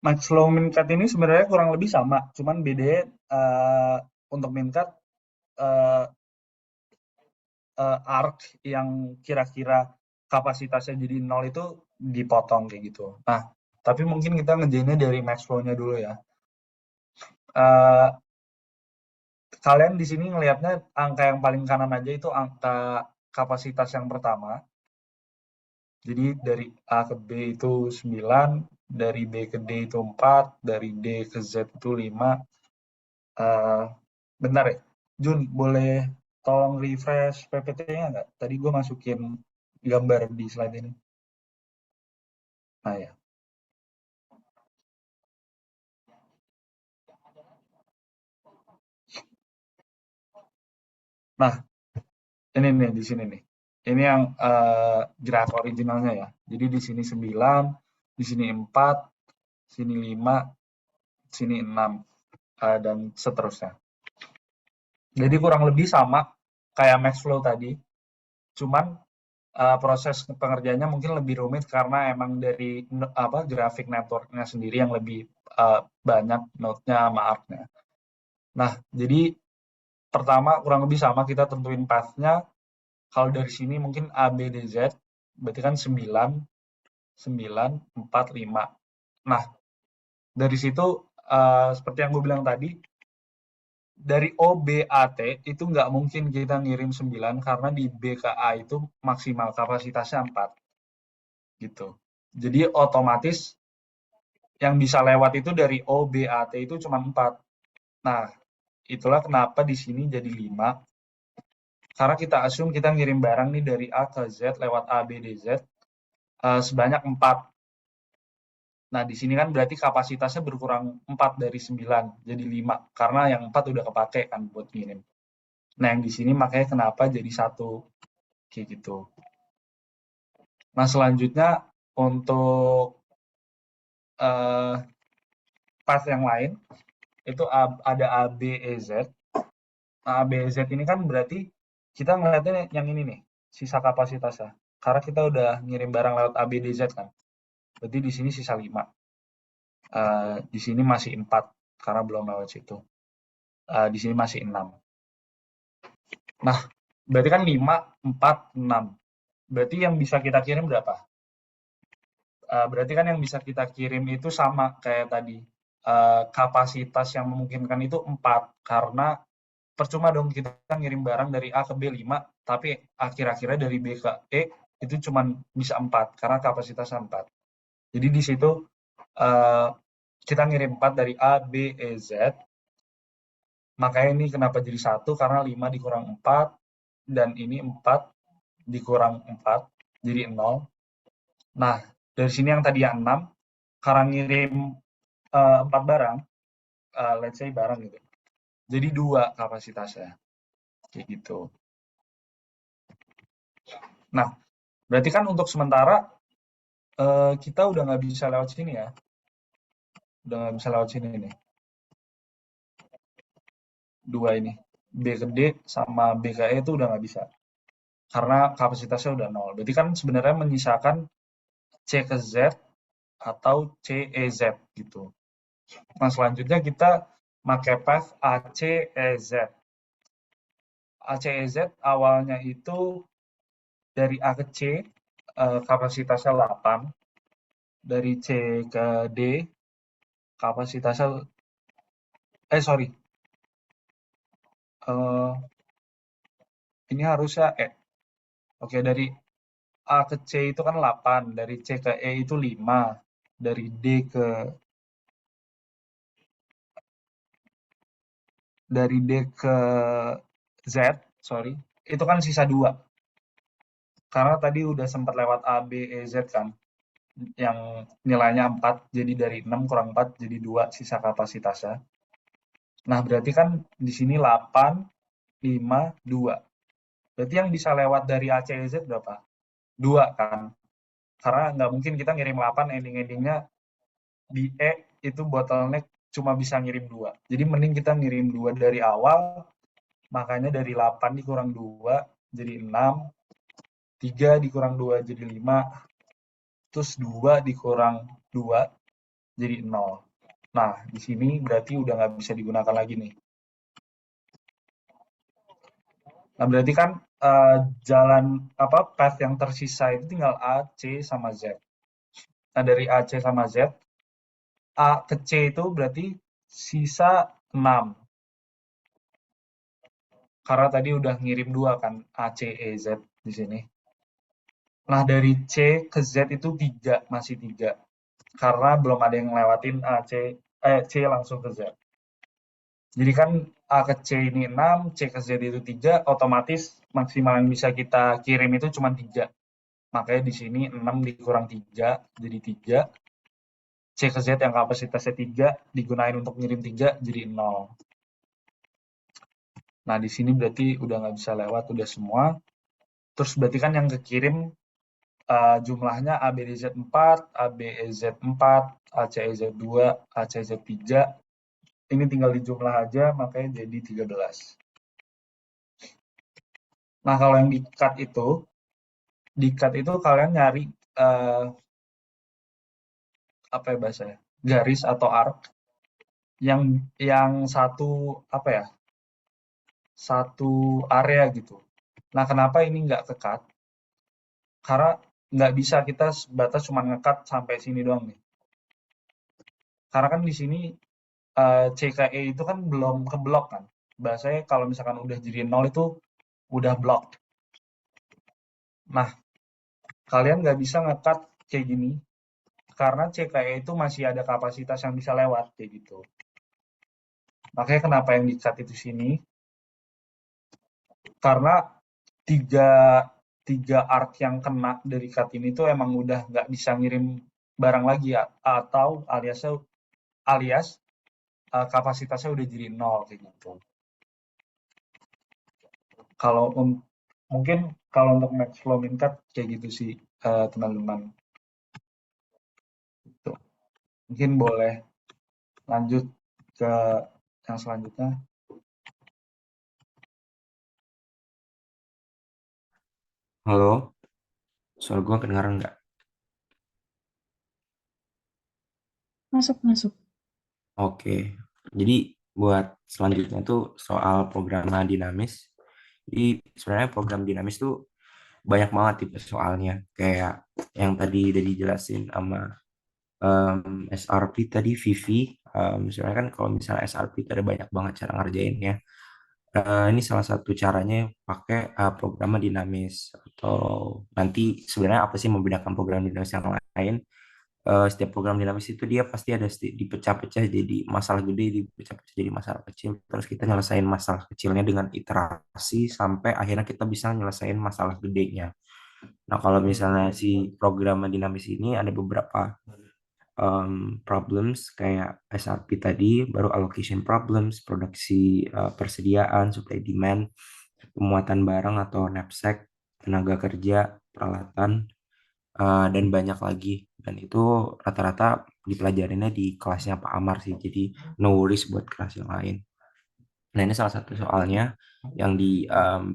Speaker 5: max flow min cut ini sebenarnya kurang lebih sama, cuman bedanya untuk min cut arc yang kira-kira kapasitasnya jadi 0 itu dipotong kayak gitu. Nah, tapi mungkin kita ngerjainnya dari max flow-nya dulu ya. Kalian di sini ngelihatnya angka yang paling kanan aja itu angka kapasitas yang pertama. Jadi dari A ke B itu 9, dari B ke D itu 4, dari D ke Z itu 5. Bentar ya, Jun, boleh tolong refresh PPT-nya nggak? Tadi gue masukin gambar di slide ini. Nah ya. Nah, ini nih di sini nih. Ini yang graf originalnya ya. Jadi di sini 9, di sini 4, sini 5, sini 6, dan seterusnya. Jadi kurang lebih sama kayak max flow tadi. Cuman proses pengerjaannya mungkin lebih rumit karena emang dari grafik networknya sendiri yang lebih banyak node-nya sama arc-nya. Nah, jadi pertama kurang lebih sama kita tentuin path-nya. Kalau dari sini mungkin A, B, D, Z, berarti kan 9, 9, 4, 5. Nah, dari situ seperti yang gue bilang tadi, dari O, B, A, T itu nggak mungkin kita ngirim 9 karena di B ke A itu maksimal kapasitasnya 4. Gitu. Jadi otomatis yang bisa lewat itu dari O, B, A, T itu cuma 4. Nah, itulah kenapa di sini jadi 5. Karena kita assume kita ngirim barang nih dari A ke Z lewat A, B, D, Z sebanyak 4. Nah, di sini kan berarti kapasitasnya berkurang 4 dari 9, jadi 5. Karena yang 4 udah kepake kan buat ngirim. Nah, yang di sini makanya kenapa jadi 1. Kayak gitu. Nah, selanjutnya untuk path yang lain, itu ada A, B, E, Z. Nah, A, B, E, Z ini kan berarti kita ngeliatnya yang ini nih, sisa kapasitasnya. Karena kita udah ngirim barang lewat A, B, D, Z kan. Berarti di sini sisa 5. Di sini masih 4 karena belum lewat situ. Di sini masih 6. Nah, berarti kan 5, 4, 6. Berarti yang bisa kita kirim berapa? Berarti kan yang bisa kita kirim itu sama kayak tadi. Kapasitas yang memungkinkan itu 4. Karena percuma dong kita ngirim barang dari A ke B 5, tapi akhir-akhirnya dari B ke E itu cuma bisa 4 karena kapasitasnya 4. Jadi di situ kita ngirim 4 dari A, B, E, Z. Makanya ini kenapa jadi 1 karena 5 dikurang 4 dan ini 4 dikurang 4 jadi 0. Nah, dari sini yang tadi yang 6 karena ngirim 4 barang, let's say barang gitu. Jadi 2 kapasitasnya. Kayak gitu. Nah, berarti kan untuk sementara kita udah nggak bisa lewat sini ya. Udah nggak bisa lewat sini nih. 2 ini. B ke D sama B ke E itu udah nggak bisa. Karena kapasitasnya udah 0. Berarti kan sebenarnya menyisakan C ke Z atau CEZ gitu. Nah, selanjutnya kita pakai path ACEZ. ACEZ awalnya itu dari A ke C, kapasitasnya 8. Dari C ke D, kapasitasnya, sorry, ini harusnya Oke, dari A ke C itu kan 8, dari C ke E itu 5, dari D ke Z, sorry, itu kan sisa 2. Karena tadi udah sempat lewat A, B, E, Z kan, yang nilainya 4, jadi dari 6 kurang 4, jadi 2 sisa kapasitasnya. Nah, berarti kan di sini 8, 5, 2. Berarti yang bisa lewat dari A, C, E, Z berapa? 2 kan? Karena nggak mungkin kita ngirim 8, ending-endingnya di E itu bottleneck cuma bisa ngirim 2. Jadi mending kita ngirim 2 dari awal, makanya dari 8 dikurang 2 jadi 6, 3 dikurang 2 jadi 5, terus 2 dikurang 2 jadi 0. Nah, di sini berarti udah nggak bisa digunakan lagi nih. Nah, berarti kan jalan path yang tersisa itu tinggal A, C, sama Z. Nah, dari A, C, sama Z, A ke C itu berarti sisa 6. Karena tadi udah ngirim 2 kan, A, C, E, Z di sini. Nah, dari C ke Z itu 3, masih 3. Karena belum ada yang ngelewatin C langsung ke Z. Jadi kan A ke C ini 6, C ke Z itu 3, otomatis maksimal yang bisa kita kirim itu cuma 3. Makanya di sini 6 dikurang 3, jadi 3. C ke Z yang kapasitasnya 3, digunain untuk ngirim 3, jadi 0. Nah, di sini berarti udah nggak bisa lewat, udah semua. Terus berarti kan yang kekirim jumlahnya ABDZ 4, ABEZ 4, ACEZ 2, ACZ 3. Ini tinggal dijumlah aja, makanya jadi 13. Nah, kalau yang di-cut itu kalian nyari apa ya bahasanya? Garis atau arc yang satu area gitu. Nah, kenapa ini nggak ke-cut? Karena nggak bisa kita batas cuma nge-cut sampai sini doang nih. Karena kan di sini CKE itu kan belum keblok kan. Bahasanya kalau misalkan udah jadi 0 itu udah block. Nah, kalian nggak bisa nge-cut kayak gini. Karena CKE itu masih ada kapasitas yang bisa lewat kayak gitu. Makanya kenapa yang di-cut itu sini. Karena tiga arc yang kena dari cut ini tuh emang udah nggak bisa ngirim barang lagi ya. Atau alias kapasitasnya udah jadi 0 kayak gitu. Kalau mungkin kalau untuk max flow min cut kayak gitu sih teman-teman. Gitu. Mungkin boleh lanjut ke yang selanjutnya.
Speaker 6: Halo, suara gue kedengaran nggak?
Speaker 7: Masuk.
Speaker 6: Oke, jadi buat selanjutnya tuh soal program dinamis. Jadi sebenarnya program dinamis tuh banyak banget tipe soalnya. Kayak yang tadi udah dijelasin sama SRP tadi, Vivi. Sebenarnya kan kalau misalnya SRP itu ada banyak banget cara ngerjainnya. Ini salah satu caranya pakai program dinamis. Atau nanti sebenarnya apa sih membedakan program dinamis yang lain? Setiap program dinamis itu dia pasti ada dipecah-pecah jadi masalah gede, dipecah-pecah jadi masalah kecil. Terus kita nyelesain masalah kecilnya dengan iterasi sampai akhirnya kita bisa nyelesain masalah gedenya. Nah, kalau misalnya si program dinamis ini ada beberapa problems kayak SRP tadi, baru allocation problems, produksi persediaan, supply demand, pemuatan barang atau knapsack, tenaga kerja, peralatan, dan banyak lagi. Dan itu rata-rata dipelajarinnya di kelasnya Pak Amar sih, jadi no worries buat kelas yang lain. Nah, ini salah satu soalnya yang di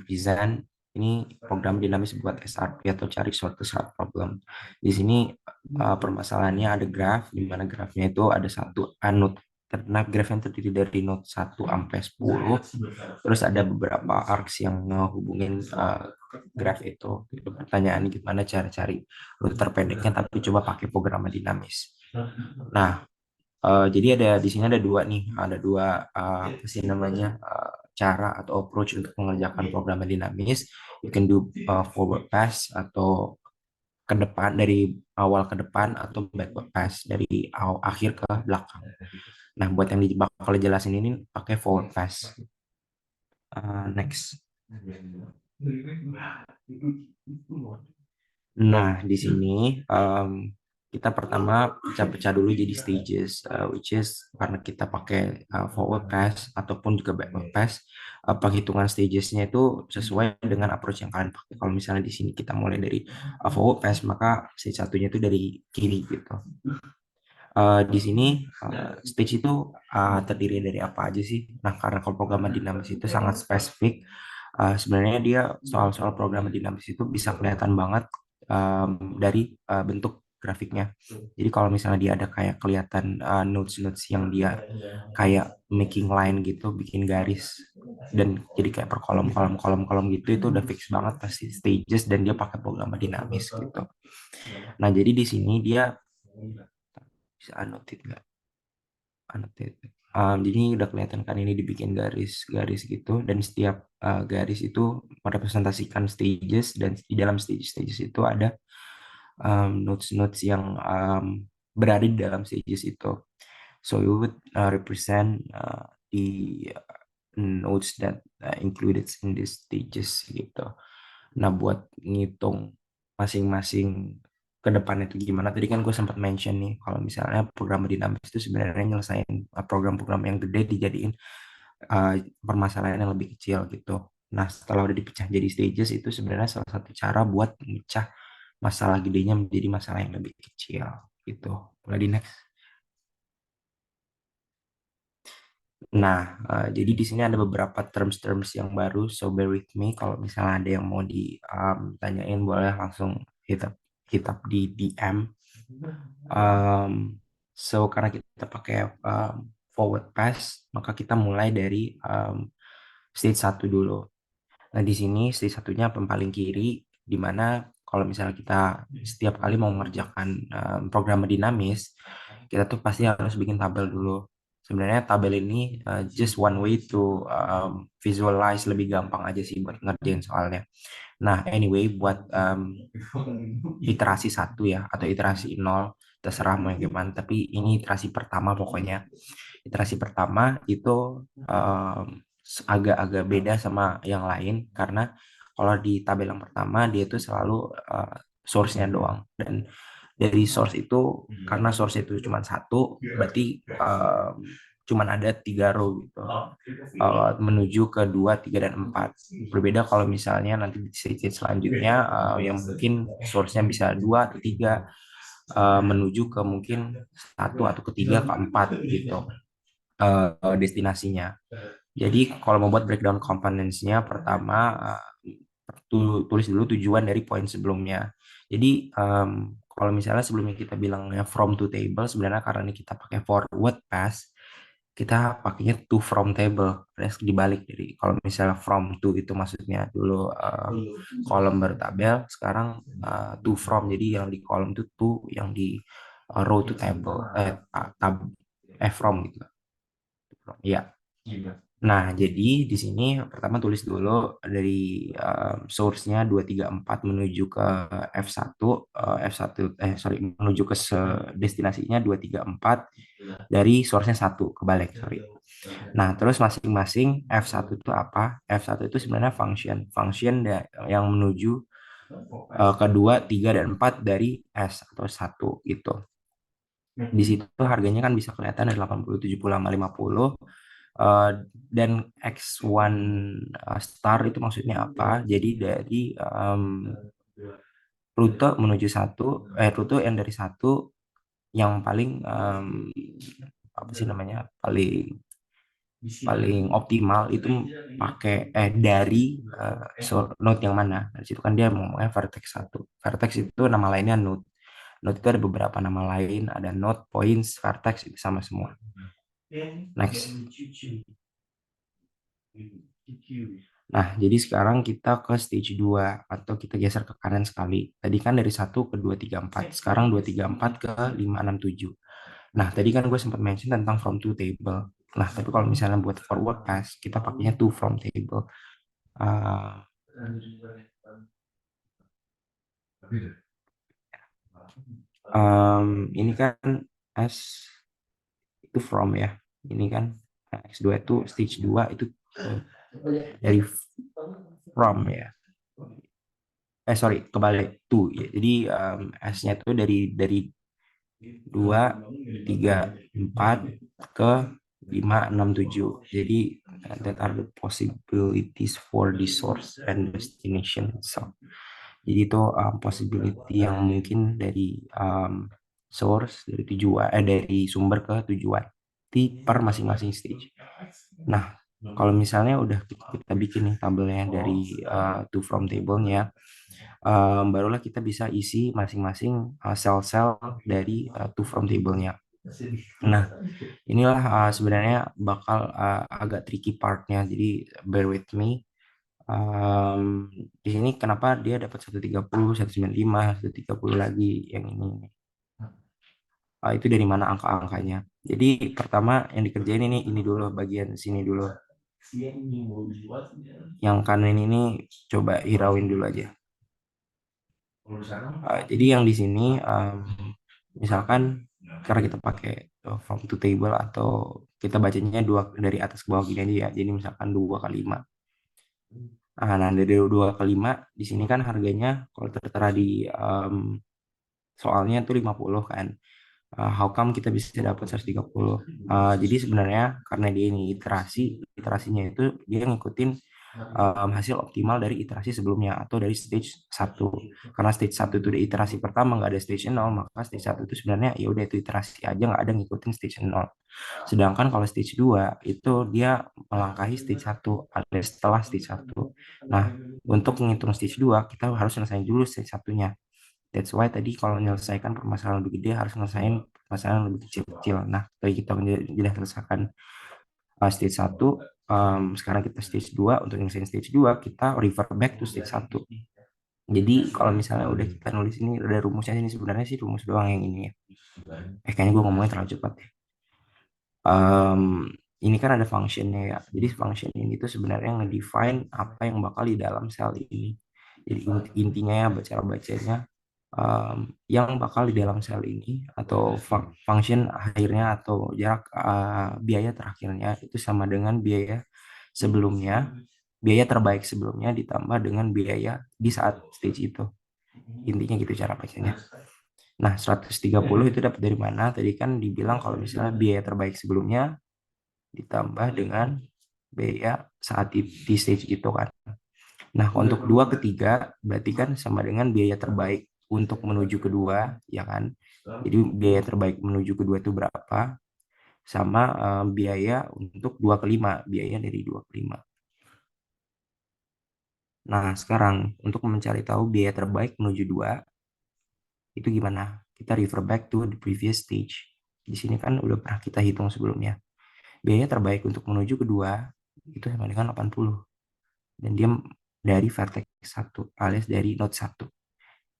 Speaker 6: present Ini program dinamis buat SRP atau cari suatu short problem. Di sini permasalahannya ada graf, di mana grafnya itu ada satu node. Karena grafnya terdiri dari node 1 sampai 10. Terus ada beberapa arcs yang ngehubungin graf itu. Itu pertanyaan gimana cara cari rute terpendeknya tapi coba pakai program dinamis. Nah, jadi di sini ada dua nih, ada dua apa sih namanya cara atau approach untuk mengerjakan program dinamis. You can do forward pass atau ke depan dari awal ke depan atau backward pass dari akhir ke belakang. Nah, buat yang bakal jelasin ini pakai forward pass. Next. Nah, di sini kita pertama pecah-pecah dulu jadi stages, which is karena kita pakai forward pass ataupun juga backward pass, penghitungan stagesnya itu sesuai dengan approach yang kalian pakai. Kalau misalnya di sini kita mulai dari forward pass, maka stage satunya itu dari kiri gitu. Di sini stage itu terdiri dari apa aja sih? Nah, karena kalau program dinamis itu sangat spesifik, sebenarnya dia soal-soal program dinamis itu bisa kelihatan banget dari bentuk grafiknya. Jadi kalau misalnya dia ada kayak kelihatan nodes-nodes yang dia kayak making line gitu, bikin garis dan jadi kayak per kolom gitu, itu udah fix banget pasti stages dan dia pakai program dinamis gitu. Nah, jadi di sini dia bisa annotate nggak? Annotate. Jadi udah kelihatan kan ini dibikin garis-garis gitu dan setiap garis itu merepresentasikan stages dan di dalam stages itu ada nodes-nodes yang berada di dalam stages itu. So you would represent the nodes that included in these stages gitu. Nah, buat ngitung masing-masing ke depannya itu gimana? Tadi kan gue sempat mention nih, kalau misalnya program dinamis itu sebenarnya nyelesain program-program yang gede dijadiin permasalahan yang lebih kecil gitu. Nah, setelah udah dipecah jadi stages, itu sebenarnya salah satu cara buat mecah masalah gedenya menjadi masalah yang lebih kecil gitu. Boleh di next. Nah, jadi di sini ada beberapa terms-terms yang baru, so bear with me. Kalau misalnya ada yang mau ditanyain, boleh langsung hit up di DM. So karena kita pakai forward pass, maka kita mulai dari stage 1 dulu. Nah, di sini stage satunya paling kiri, di mana kalau misalnya kita setiap kali mau mengerjakan program dinamis, kita tuh pasti harus bikin tabel dulu. Sebenarnya tabel ini just one way to visualize, lebih gampang aja sih buat ngerjain soalnya. Nah, anyway, buat iterasi 1 ya, atau iterasi 0, terserah mau yang gimana, tapi ini iterasi pertama pokoknya. Iterasi pertama itu agak-agak beda sama yang lain, karena kalau di tabel yang pertama, dia itu selalu source-nya doang. Dan dari source itu, karena source itu cuma satu, berarti cuma ada 3 row gitu, menuju ke 2, 3, dan 4. Berbeda kalau misalnya nanti di stage selanjutnya yang mungkin source-nya bisa 2 atau 3, menuju ke mungkin 1 atau ketiga, keempat gitu destinasinya. Jadi kalau mau buat breakdown components-nya, pertama tulis dulu tujuan dari poin sebelumnya. Jadi kalau misalnya sebelumnya kita bilangnya from to table, sebenarnya karena ini kita pakai forward pass, kita pakainya to from table. Terus dibalik, jadi kalau misalnya from to itu maksudnya dulu kolom baru tabel, sekarang to from, jadi yang di kolom itu to, yang di row to table, from gitu. Ya. Nah, jadi di sini pertama tulis dulu dari source-nya 234 menuju ke F1, menuju ke destinasinya 234 dari source-nya 1, kebalik, sorry. Nah, terus masing-masing F1 itu apa? F1 itu sebenarnya function yang menuju ke 2, 3, dan 4 dari S atau 1 gitu. Di situ harganya kan bisa kelihatan ada 80, 70, 50. Dan X1 star itu maksudnya apa? Jadi dari rute menuju rute yang dari 1 yang paling apa sih namanya, paling paling optimal itu pakai dari node yang mana. Dari situ kan dia ngomongnya vertex 1. Vertex itu nama lainnya node. Node itu ada beberapa nama lain, ada node, points, vertex itu sama semua. Next. Nah, jadi sekarang kita ke stage 2 atau kita geser ke kanan sekali. Tadi kan dari 1 ke 2, 3, 4. Sekarang 2, 3, 4 ke 5, 6, 7. Nah, tadi kan gue sempat mention tentang from to table. Nah, tapi kalau misalnya buat forward pass, kita pakainya to from table. Ini kan S itu from ya. Ini kan X2 itu stage 2 itu dari from ya. Sorry, kebalik to ya. Jadi S-nya itu dari 2, 3, 4 ke 5, 6, 7. Jadi that are the possibilities for the source and destination itself. Jadi itu possibility yang mungkin dari source, dari tujuan, dari sumber ke tujuan di per masing-masing stage. Nah, kalau misalnya udah kita bikin nih tabelnya dari to from table-nya, barulah kita bisa isi masing-masing sel-sel dari to from table-nya. Nah, inilah sebenarnya bakal agak tricky part-nya, jadi bear with me. Di sini kenapa dia dapat 130, 195, 130 lagi yang ini. Itu dari mana angka-angkanya. Jadi pertama yang dikerjain ini dulu, bagian sini dulu. Yang kanan ini coba hirauin dulu aja. Jadi yang di sini misalkan karena kita pakai from to table atau kita bacanya dari atas ke bawah gini aja ya. Jadi misalkan 2 kali 5. Nah, dari 2 ke 5 di sini kan harganya kalau tertera di soalnya tuh 50 kan. How come kita bisa dapat 130? Jadi sebenarnya karena dia ini iterasinya itu dia ngikutin hasil optimal dari iterasi sebelumnya atau dari stage 1. Karena stage 1 itu di iterasi pertama nggak ada stage 0, maka stage 1 itu sebenarnya ya udah itu iterasi aja nggak ada ngikutin stage 0. Sedangkan kalau stage 2 itu dia melangkahi stage 1 ada setelah stage 1. Nah, untuk menghitung stage 2 kita harus selesai dulu stage 1-nya. That's why tadi kalau menyelesaikan permasalahan lebih gede harus menyelesaikan permasalahan lebih kecil-kecil. Nah, tadi kita sudah selesaikan stage 1, sekarang kita stage 2. Untuk menyelesaikan stage 2, kita revert back to stage 1. Jadi kalau misalnya udah kita nulis ini, ada rumusnya ini sebenarnya sih rumus doang yang ini ya. Kayaknya gue ngomongnya terlalu cepat ya. Ini kan ada functionnya ya. Jadi function ini tuh sebenarnya ngedefine apa yang bakal di dalam sel ini. Jadi intinya ya cara bacanya yang bakal di dalam sel ini atau function akhirnya atau jarak biaya terakhirnya itu sama dengan biaya sebelumnya, biaya terbaik sebelumnya ditambah dengan biaya di saat stage itu. Intinya gitu cara bacanya. Nah, 130 itu dapat dari mana? Tadi kan dibilang kalau misalnya biaya terbaik sebelumnya ditambah dengan biaya saat di stage itu kan. Nah, untuk 2 ke 3 berarti kan sama dengan biaya terbaik untuk menuju kedua, ya kan? Jadi biaya terbaik menuju kedua itu berapa? Sama biaya untuk 2 ke 5, biaya dari 2 ke 5. Nah, sekarang untuk mencari tahu biaya terbaik menuju 2, itu gimana? Kita refer back to the previous stage. Di sini kan udah pernah kita hitung sebelumnya. Biaya terbaik untuk menuju kedua itu sama dengan 80. Dan dia dari vertex 1 alias dari node 1.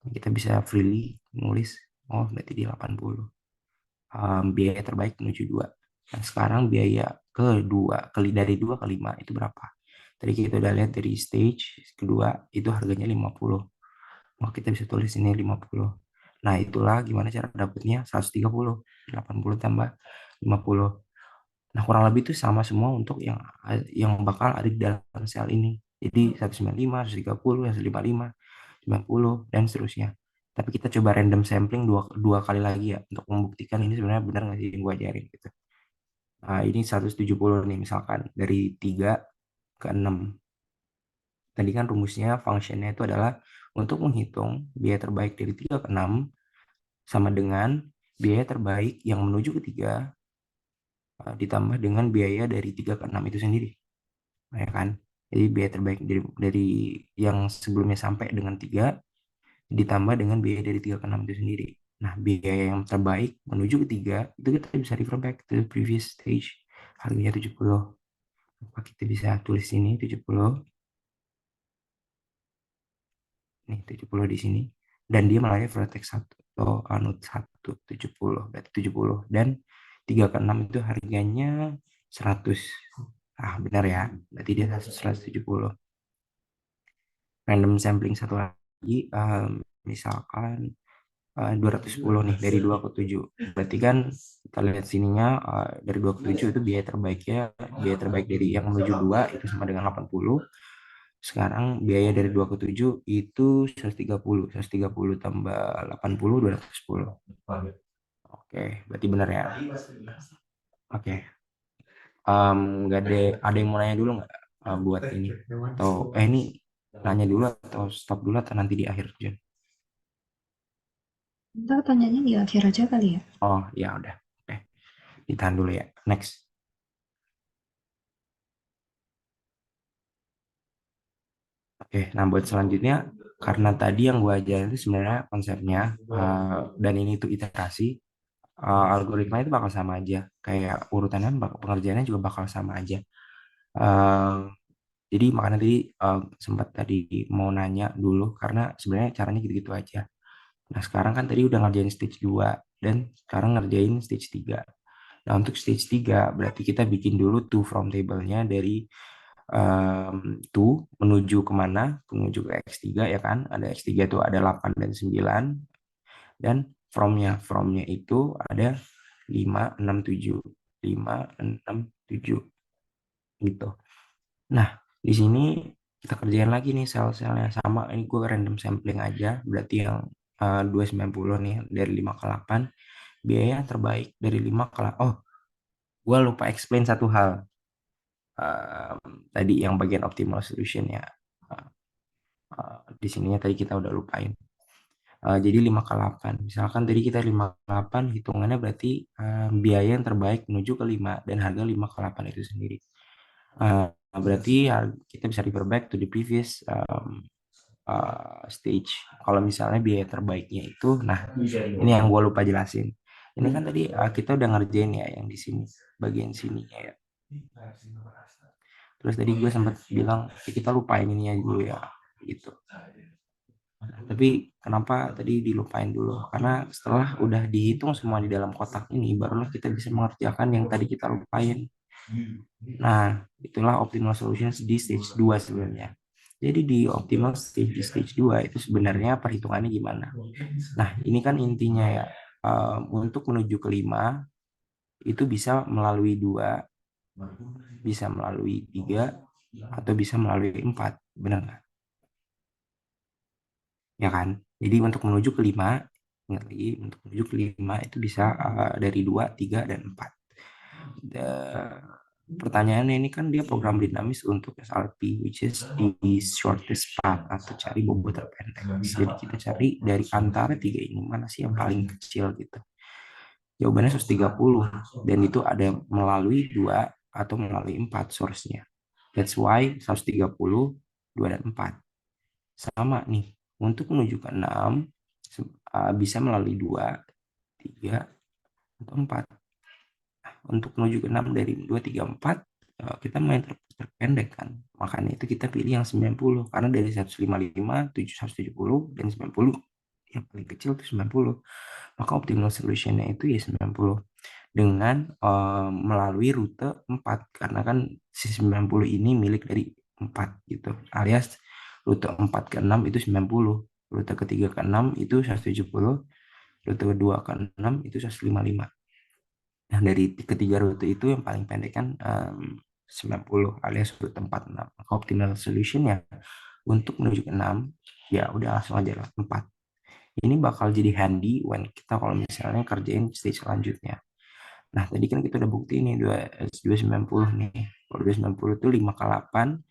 Speaker 6: Kita bisa freely nulis, oh berarti di 80. Biaya terbaik menuju 2. Nah, sekarang biaya kedua, dari 2 ke 5 itu berapa? Tadi kita udah lihat dari stage kedua itu harganya 50. Maka kita bisa tulis ini 50. Nah, itulah gimana cara dapatnya 130. 80 tambah 50. Nah, kurang lebih itu sama semua untuk yang bakal ada di dalam sel ini. Jadi 195, 130, 155, 90, dan seterusnya. Tapi kita coba random sampling dua kali lagi ya untuk membuktikan ini sebenarnya benar nggak sih yang gue ajarin gitu. Nah, ini 170 nih misalkan dari 3 ke 6. Tadi kan rumusnya functionnya itu adalah untuk menghitung biaya terbaik dari 3 ke 6 sama dengan biaya terbaik yang menuju ke 3 ditambah dengan biaya dari 3 ke 6 itu sendiri, ya kan? Jadi biaya terbaik dari yang sebelumnya sampai dengan 3 ditambah dengan biaya dari 3 ke 6 itu sendiri. Nah, biaya yang terbaik menuju ke 3 itu kita bisa refer back to the previous stage. Harganya 70. Maka kita bisa tulis sini 70. Nih 70 di sini. Dan dia melayani vertex 1 atau node 1 70. Berarti 70. Dan 3 ke 6 itu harganya 100. Ah, benar ya. Berarti dia 170. Random sampling satu lagi, misalkan 210 nih dari 2 ke 7. Berarti kan kita lihat sininya dari 2 ke 7 itu biaya terbaik dari yang menuju 2 itu sama dengan 80. Sekarang biaya dari 2 ke 7 itu 130. 130 tambah 80 210. Oke, berarti benar ya. Oke. Nggak ada yang mau nanya dulu nggak buat ini? Atau ini nanya dulu atau stop dulu atau nanti di akhir aja?
Speaker 7: Ntar tanyanya di akhir aja kali ya.
Speaker 6: Oh, ya udah. Oke. Ditahan dulu ya. Next. Oke, nah buat selanjutnya, karena tadi yang gue ajarin itu sebenarnya konsepnya, dan ini tuh iterasi, algoritma itu bakal sama aja. Kayak urutannya, pengerjaannya juga bakal sama aja. Eh, jadi makanya tadi sempat tadi mau nanya dulu, karena sebenarnya caranya gitu-gitu aja. Nah sekarang kan tadi udah ngerjain stage 2, dan sekarang ngerjain stage 3. Nah untuk stage 3, berarti kita bikin dulu to from table-nya dari to menuju kemana, menuju ke X3 ya kan, ada X3 itu ada 8 dan 9, dan from-nya itu ada 5, 6, 7, 5, 6, 7 gitu. Nah di sini kita kerjain lagi nih sel-selnya sama, ini gue random sampling aja, berarti yang 290 nih dari 5 ke 8, biaya yang terbaik dari 5 ke 8. Oh, gue lupa explain satu hal. Tadi yang bagian optimal solution ya. Di sininya tadi kita udah lupain. Jadi 5 ke 8. Misalkan tadi kita 5 ke 8, hitungannya berarti biaya yang terbaik menuju ke 5 dan harga 5 ke 8 itu sendiri. Berarti kita bisa refer back to the previous stage. Kalau misalnya biaya terbaiknya itu, nah ini yang gue lupa jelasin. Ini kan tadi kita udah ngerjain ya yang di sini, bagian sininya ya. Terus tadi gue sempat bilang kita lupain ini aja dulu ya, gitu. Tapi kenapa tadi dilupain dulu? Karena setelah udah dihitung semua di dalam kotak ini, barulah kita bisa mengerjakan yang tadi kita lupain. Nah, itulah optimal solution di stage 2 sebenarnya. Jadi di optimal stage di stage 2 itu sebenarnya perhitungannya gimana? Nah, ini kan intinya ya, untuk menuju ke 5 itu bisa melalui 2, bisa melalui 3, atau bisa melalui 4. Benar nggak? Ya kan? Jadi untuk menuju ke 5, ingat lagi, untuk menuju ke 5 itu bisa dari 2, 3, dan 4. Pertanyaannya ini kan dia program dinamis untuk SRP, which is the shortest path, atau cari bobot terpendek. Jadi kita cari dari antara 3 ini, mana sih yang paling kecil gitu. Jawabannya 130, dan itu ada melalui 2 atau melalui 4 source-nya. That's why 130, 2, dan 4. Sama nih, untuk menuju ke 6 bisa melalui 2, 3, atau 4. Untuk menuju ke 6 dari 2, 3, 4 kita main terpendek kan. Makanya itu kita pilih yang 90, karena dari 155, 170, dan 90 yang paling kecil itu 90. Maka optimal solution-nya itu ya 90 dengan melalui rute 4, karena kan si 90 ini milik dari 4 gitu, alias rute 4 ke 6 itu 90, rute ketiga ke 6 itu 170, rute kedua ke 6 itu 155. Nah dari ketiga rute itu yang paling pendek kan 90 alias rute 46. Maka optimal solution-nya untuk menuju ke 6 ya udah langsung aja 4. Ini bakal jadi handy when kita kalau misalnya kerjain stage selanjutnya. Nah, tadi kan kita udah bukti ini 290 nih. Kalau 290 itu 5 ke 8.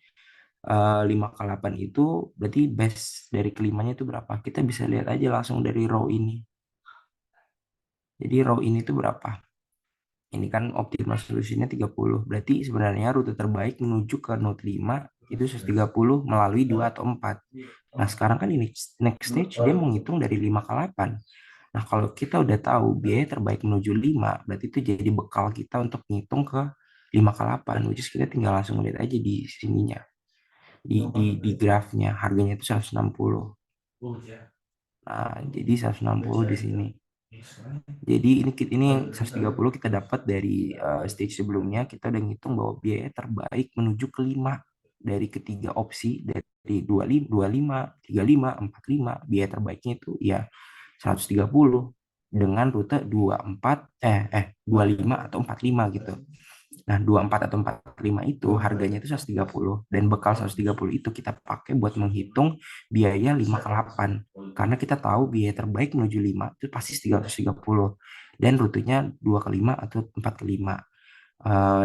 Speaker 6: 5 ke 8 itu berarti base dari kelimanya itu berapa? Kita bisa lihat aja langsung dari row ini. Jadi row ini itu berapa? Ini kan optimal solusinya 30. Berarti sebenarnya rute terbaik menuju ke node 5 itu 130 melalui 2 atau 4. Nah, sekarang kan ini next stage dia menghitung dari 5 ke 8. Nah, kalau kita udah tahu biaya terbaik menuju 5, berarti itu jadi bekal kita untuk ngitung ke 5 ke 8, which is kita tinggal langsung lihat aja di sininya. Di grafnya harganya itu 160. Nah, jadi 160 di sini. Jadi ini 130 kita dapat dari stage sebelumnya, kita udah ngitung bahwa biaya terbaik menuju ke 5 dari ketiga opsi, dari 25, 35, 45, biaya terbaiknya itu ya 130 dengan rute 25 atau 45 gitu. Nah, 24 atau 45 itu harganya itu 130 dan bekal 130 itu kita pakai buat menghitung biaya 5 ke 8 karena kita tahu biaya terbaik menuju 5 itu pasti 330 dan rutenya 2 ke 5 atau 4 ke 5.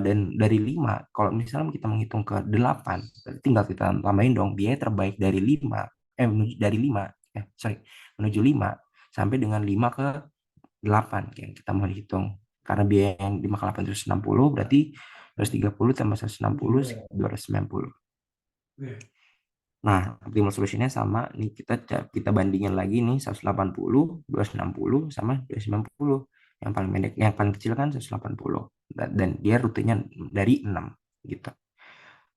Speaker 6: Dan dari 5 kalau misalnya kita menghitung ke 8 tinggal kita tambahin dong biaya terbaik dari 5 dari 5 menuju 5 sampai dengan 5 ke 8 yang kita mau hitung. Karena biaya yang 5 ke 8 itu 160, berarti 130 tambah 160, 290. Nah, optimal solutionnya sama. Nih kita bandingin lagi nih 180, 260 sama 290. Yang paling pendek, yang paling kecil kan 180. Dan dia rutenya dari 6 gitu.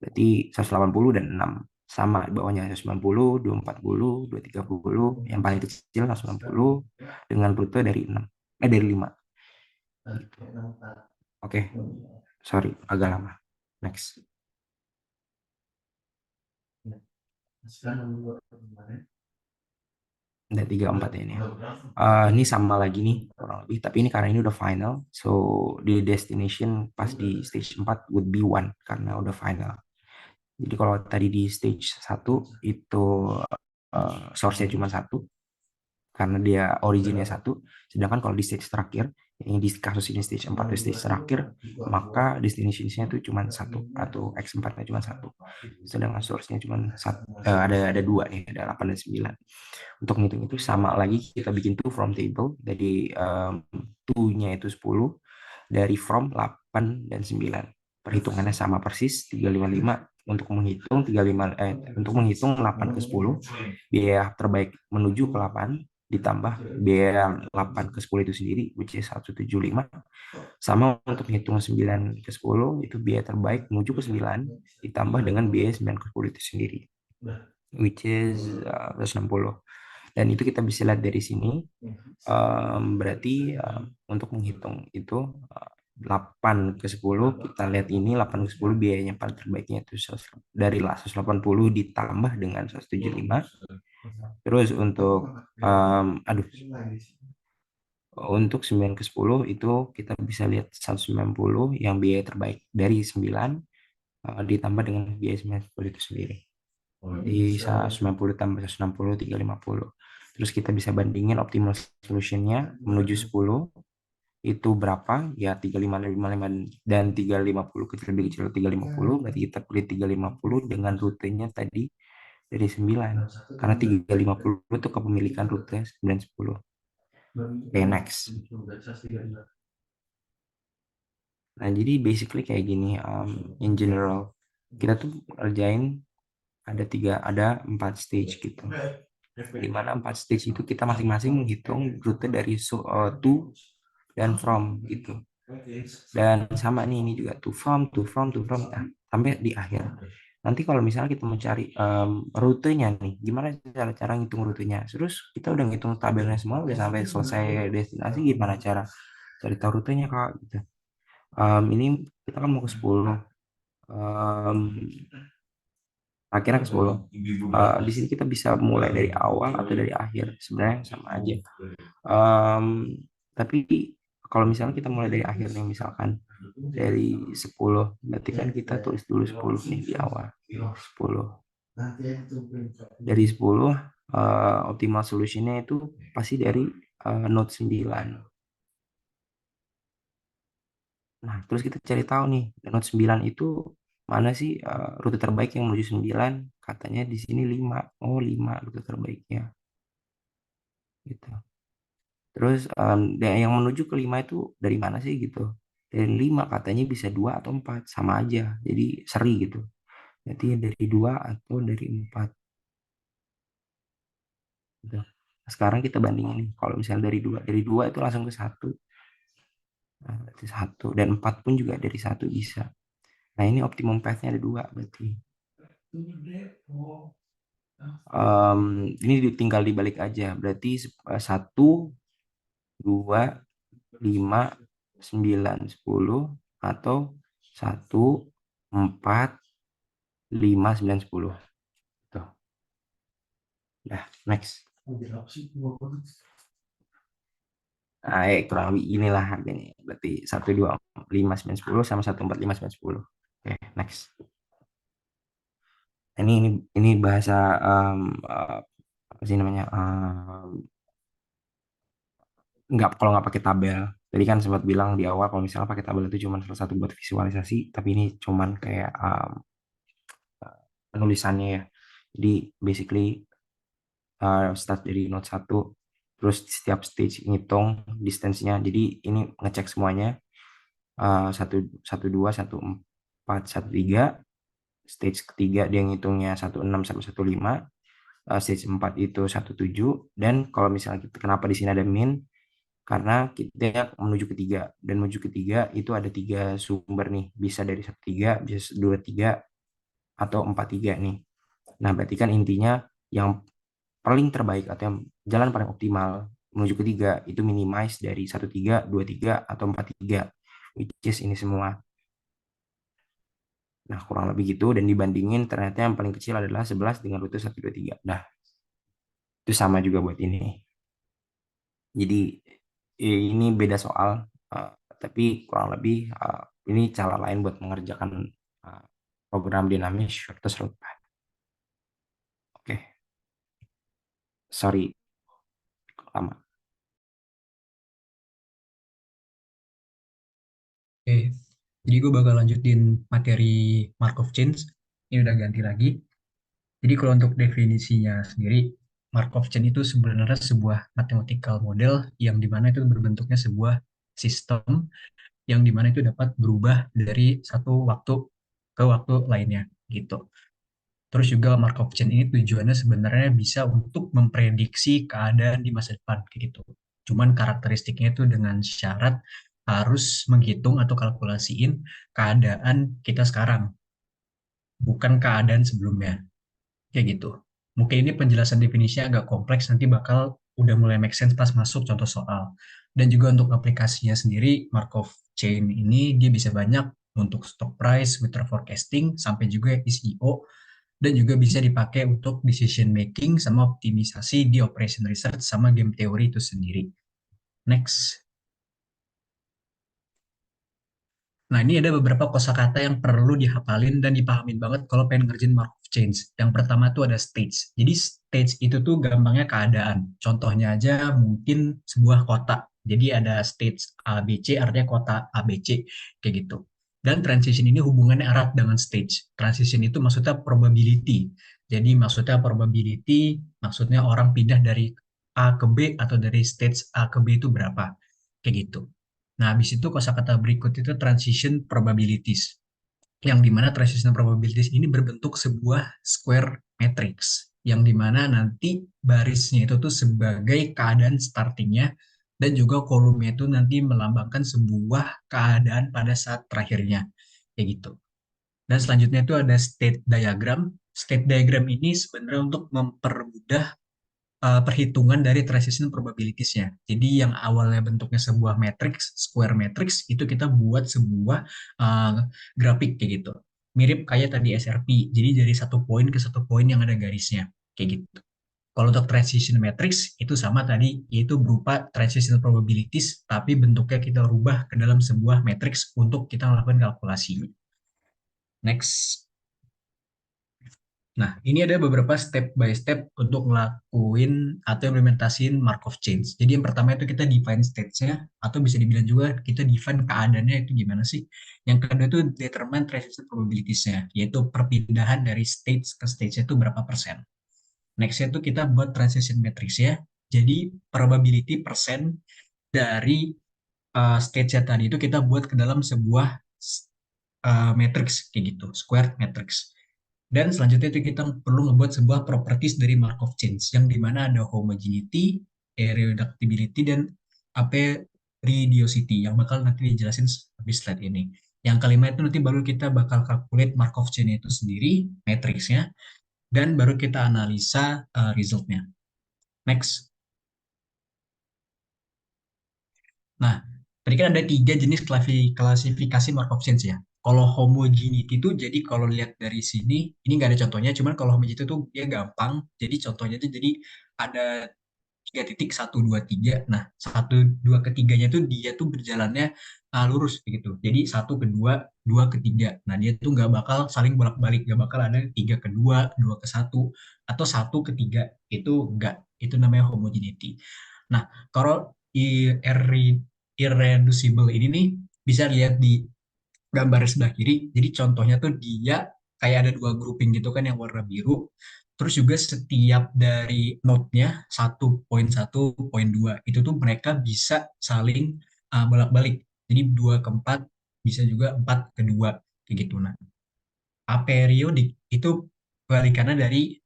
Speaker 6: Berarti 180 dan 6 sama di bawahnya 190, 240, 230, yang paling kecil 190 dengan rute dari 6 dari 5. Oke, sorry agak lama. Next. Ada 34 ya ini. Ini sama lagi nih kurang lebih, tapi ini karena ini udah final, so di destination pas di stage 4 would be 1 karena udah final. Jadi kalau tadi di stage 1 itu source-nya cuma 1 karena dia originnya 1, sedangkan kalau di stage terakhir, yang di kasus ini stage 4 di stage terakhir, maka destination-nya itu cuma 1 atau X4-nya cuma 1. Sedangkan source-nya cuma 1, ada 2 nih, ada 8 dan 9. Untuk ngitung itu sama lagi kita bikin to from table dari to-nya itu 10, dari from 8 dan 9. Perhitungannya sama persis 355 untuk menghitung 35 untuk menghitung 8 ke 10 biaya terbaik menuju ke 8 ditambah biaya 8 ke 10 itu sendiri which is 175 sama untuk menghitung 9 ke 10 itu biaya terbaik menuju ke 9 ditambah dengan biaya 9 ke 10 itu sendiri which is 160. Dan itu kita bisa lihat dari sini. Berarti untuk menghitung itu 8 ke 10 kita lihat ini 8 ke 10 biayanya paling terbaiknya itu dari 180 ditambah dengan 175. Terus untuk untuk 9 ke 10 itu kita bisa lihat 190 yang biaya terbaik dari 9 ditambah dengan biaya 90 itu sendiri. Di 190 tambah 160 350. Terus kita bisa bandingin optimal solutionnya menuju 10 itu berapa ya 3555 dan 350 kecil lebih kecil 350 berarti kita pilih 350 dengan rutenya tadi dari 9 karena 350 itu kepemilikan rute 910. Oke, next. Nah, jadi basically kayak gini in general kita tuh ngerjain ada 4 stage gitu. Di mana 4 stage itu kita masing-masing menghitung rute dari to dan from gitu. Dan sama nih ini juga to from sampai di akhir. Nanti kalau misalnya kita mau cari rutenya nih, gimana cara ngitung rutenya? Terus kita udah ngitung tabelnya semua, udah sampai selesai destinasi, gimana cara cari tahu rutenya Kak? Gitu. Ini kita kan mau ke 10. Akhirnya ke 10. Di sini kita bisa mulai dari awal atau dari akhir, sebenarnya sama aja. Tapi kalau misalnya kita mulai dari akhir nih, misalkan dari 10, berarti kan kita tulis dulu 10 nih di awal. 10. Dari 10, optimal solutionnya itu pasti dari node 9. Nah, terus kita cari tahu nih, node 9 itu mana sih rute terbaik yang menuju 9? Katanya di sini 5. Oh, 5 rute terbaiknya. Gitu. Terus yang menuju ke 5 itu dari mana sih gitu? dari 5 katanya bisa 2 atau 4, sama aja. Jadi seri gitu. Jadi dari 2 atau dari 4. Gitu. Nah, sekarang kita bandingin nih. Kalau misalnya dari 2 itu langsung ke 1. Nah, berarti 1 dan 4 pun juga dari 1 bisa. Nah, ini optimum path-nya ada 2 berarti. Ini tinggal dibalik aja. Berarti 1, 2, 5, 9, 10 atau 1, 4, 5, 9, 10. Tuh. Dah, next. Nah, kurang lebih inilah harganya. Berarti 1, 2, 5, 9, 10 sama 1, 4, 5, 9, 10. Oke, next. Ini bahasa apa sih namanya? Kalau nggak pakai tabel. Tadi kan sempat bilang di awal kalau misalnya pakai tabel itu cuma salah satu buat visualisasi, tapi ini cuman kayak penulisannya ya. Jadi basically start dari node 1, terus setiap stage ngitung distance-nya. Jadi ini ngecek semuanya 1, 1, 2, 1, 4, 1, 3. Stage ketiga dia ngitungnya 1, 6 sampai 1, 5. Stage 4 itu 1, 7. Dan kalau misalnya kenapa di sini ada min, karena kita menuju ke 3, dan menuju ke 3 itu ada 3 sumber nih, bisa dari 1, 3, bisa 2, 3, atau 4, 3 nih. Nah, berarti kan intinya yang paling terbaik atau yang jalan paling optimal menuju ke 3 itu minimize dari 1, 3, 2, 3, atau 4, 3, which is ini semua. Nah, kurang lebih gitu, dan dibandingin ternyata yang paling kecil adalah 11 dengan rute 1, 2, 3. Nah, itu sama juga buat ini. Jadi ini beda soal, tapi kurang lebih ini cara lain buat mengerjakan program dinamis shortest route path. Oke, sorry lama.
Speaker 8: Oke, jadi gue bakal lanjutin materi Markov chains. Ini udah ganti lagi. Jadi kalau untuk definisinya sendiri, Markov chain itu sebenarnya sebuah mathematical model yang dimana itu berbentuknya sebuah sistem yang dimana itu dapat berubah dari satu waktu ke waktu lainnya gitu. Terus juga Markov chain ini tujuannya sebenarnya bisa untuk memprediksi keadaan di masa depan kayak gitu. Cuman karakteristiknya itu dengan syarat harus menghitung atau kalkulasiin keadaan kita sekarang, bukan keadaan sebelumnya. Kayak gitu. Mungkin ini penjelasan definisinya agak kompleks, nanti bakal udah mulai make sense pas masuk contoh soal. Dan juga untuk aplikasinya sendiri, Markov Chain ini dia bisa banyak untuk stock price, withdrawal forecasting, sampai juga SEO, dan juga bisa dipakai untuk decision making sama optimisasi di operation research sama game theory itu sendiri. Next. Nah, ini ada beberapa kosakata yang perlu dihafalin dan dipahamin banget kalau pengen ngerjain Markov chains. Yang pertama tuh ada stage. Jadi stage itu tuh gampangnya keadaan. Contohnya aja mungkin sebuah kota. Jadi ada stage ABC artinya kota ABC kayak gitu. Dan transition ini hubungannya erat dengan stage. Transition itu maksudnya probability. Jadi maksudnya probability, maksudnya orang pindah dari A ke B atau dari stage A ke B itu berapa. Kayak gitu. Nah, habis itu kosakata berikut itu transition probabilities. Yang dimana transition probabilities ini berbentuk sebuah square matrix. Yang dimana nanti barisnya itu tuh sebagai keadaan startingnya dan juga kolomnya itu nanti melambangkan sebuah keadaan pada saat terakhirnya. Kayak gitu. Dan selanjutnya itu ada state diagram. State diagram ini sebenarnya untuk mempermudah perhitungan dari transition probabilities-nya. Jadi yang awalnya bentuknya sebuah matrix, square matrix, itu kita buat sebuah grafik kayak gitu. Mirip kayak tadi SRP. Jadi dari satu poin ke satu poin yang ada garisnya kayak gitu. Kalau untuk transition matrix itu sama tadi, yaitu berupa transition probabilities, tapi bentuknya kita rubah ke dalam sebuah matrix untuk kita melakukan kalkulasi. Next. Nah, ini ada beberapa step by step untuk ngelakuin atau implementasiin Markov chains. Jadi yang pertama itu kita define stage-nya, atau bisa dibilang juga kita define keadaannya itu gimana sih. Yang kedua itu determine transition probabilities-nya, yaitu perpindahan dari stage ke stage itu berapa persen. Next-nya itu kita buat transition matrix ya. Jadi probability persen dari stage-nya tadi itu kita buat ke dalam sebuah matrix kayak gitu, square matrix. Dan selanjutnya itu kita perlu membuat sebuah properties dari Markov chains yang dimana ada homogeneity, reductibility, dan aperiodicity yang bakal nanti dijelasin habis slide ini. Yang kelima itu nanti baru kita bakal calculate Markov chain itu sendiri, matrixnya, dan baru kita analisa resultnya. Next. Nah, tadi kan ada 3 jenis klasifikasi Markov chains ya. Kalau homogeneity itu jadi kalau lihat dari sini, ini nggak ada contohnya, cuman kalau homogeneity itu dia gampang. Jadi contohnya itu jadi ada 3 titik, 1, 2, 3. Nah, 1, 2, ketiganya itu dia tuh berjalannya lurus gitu. Jadi 1 ke 2, 2 ke 3. Nah, dia tuh nggak bakal saling bolak-balik. Nggak bakal ada 3 ke 2, 2 ke 1, atau 1 ke 3. Itu nggak. Itu namanya homogeneity. Nah, kalau irreducible ini nih bisa lihat di gambar sebelah kiri. Jadi contohnya tuh dia kayak ada 2 grouping gitu kan yang warna biru. Terus juga setiap dari node-nya 1.1, 1.2 itu tuh mereka bisa saling bolak-balik. Jadi 2 ke 4 bisa juga 4 ke 2 kayak gitu. Nah, aperiodic itu balikannya dari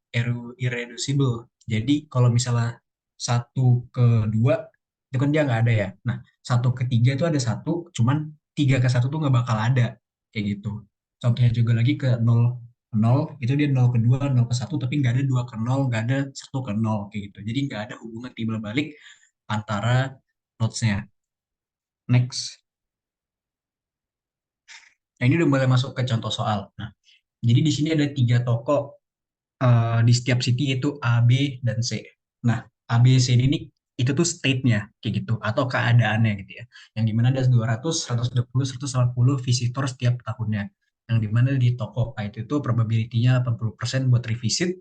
Speaker 8: irreducible. Jadi kalau misalnya 1 ke 2 itu kan dia nggak ada ya. Nah, 1 ke 3 itu ada 1, cuman 3 ke 1 tuh nggak bakal ada. Kayak gitu. Contohnya juga lagi ke 0 ke 0, itu dia 0 ke 2, 0 ke 1, tapi nggak ada 2 ke 0, nggak ada 1 ke 0. Kayak gitu. Jadi nggak ada hubungan timbal balik antara nodes-nya. Next. Nah, ini udah mulai masuk ke contoh soal. Nah, jadi di sini ada 3 toko di setiap city itu A, B, dan C. Nah, A, B, C ini itu tuh state-nya kayak gitu atau keadaannya gitu ya. Yang dimana ada 200, 120, 180 visitor setiap tahunnya. Yang dimana di toko A itu tuh probability-nya 80% buat revisit,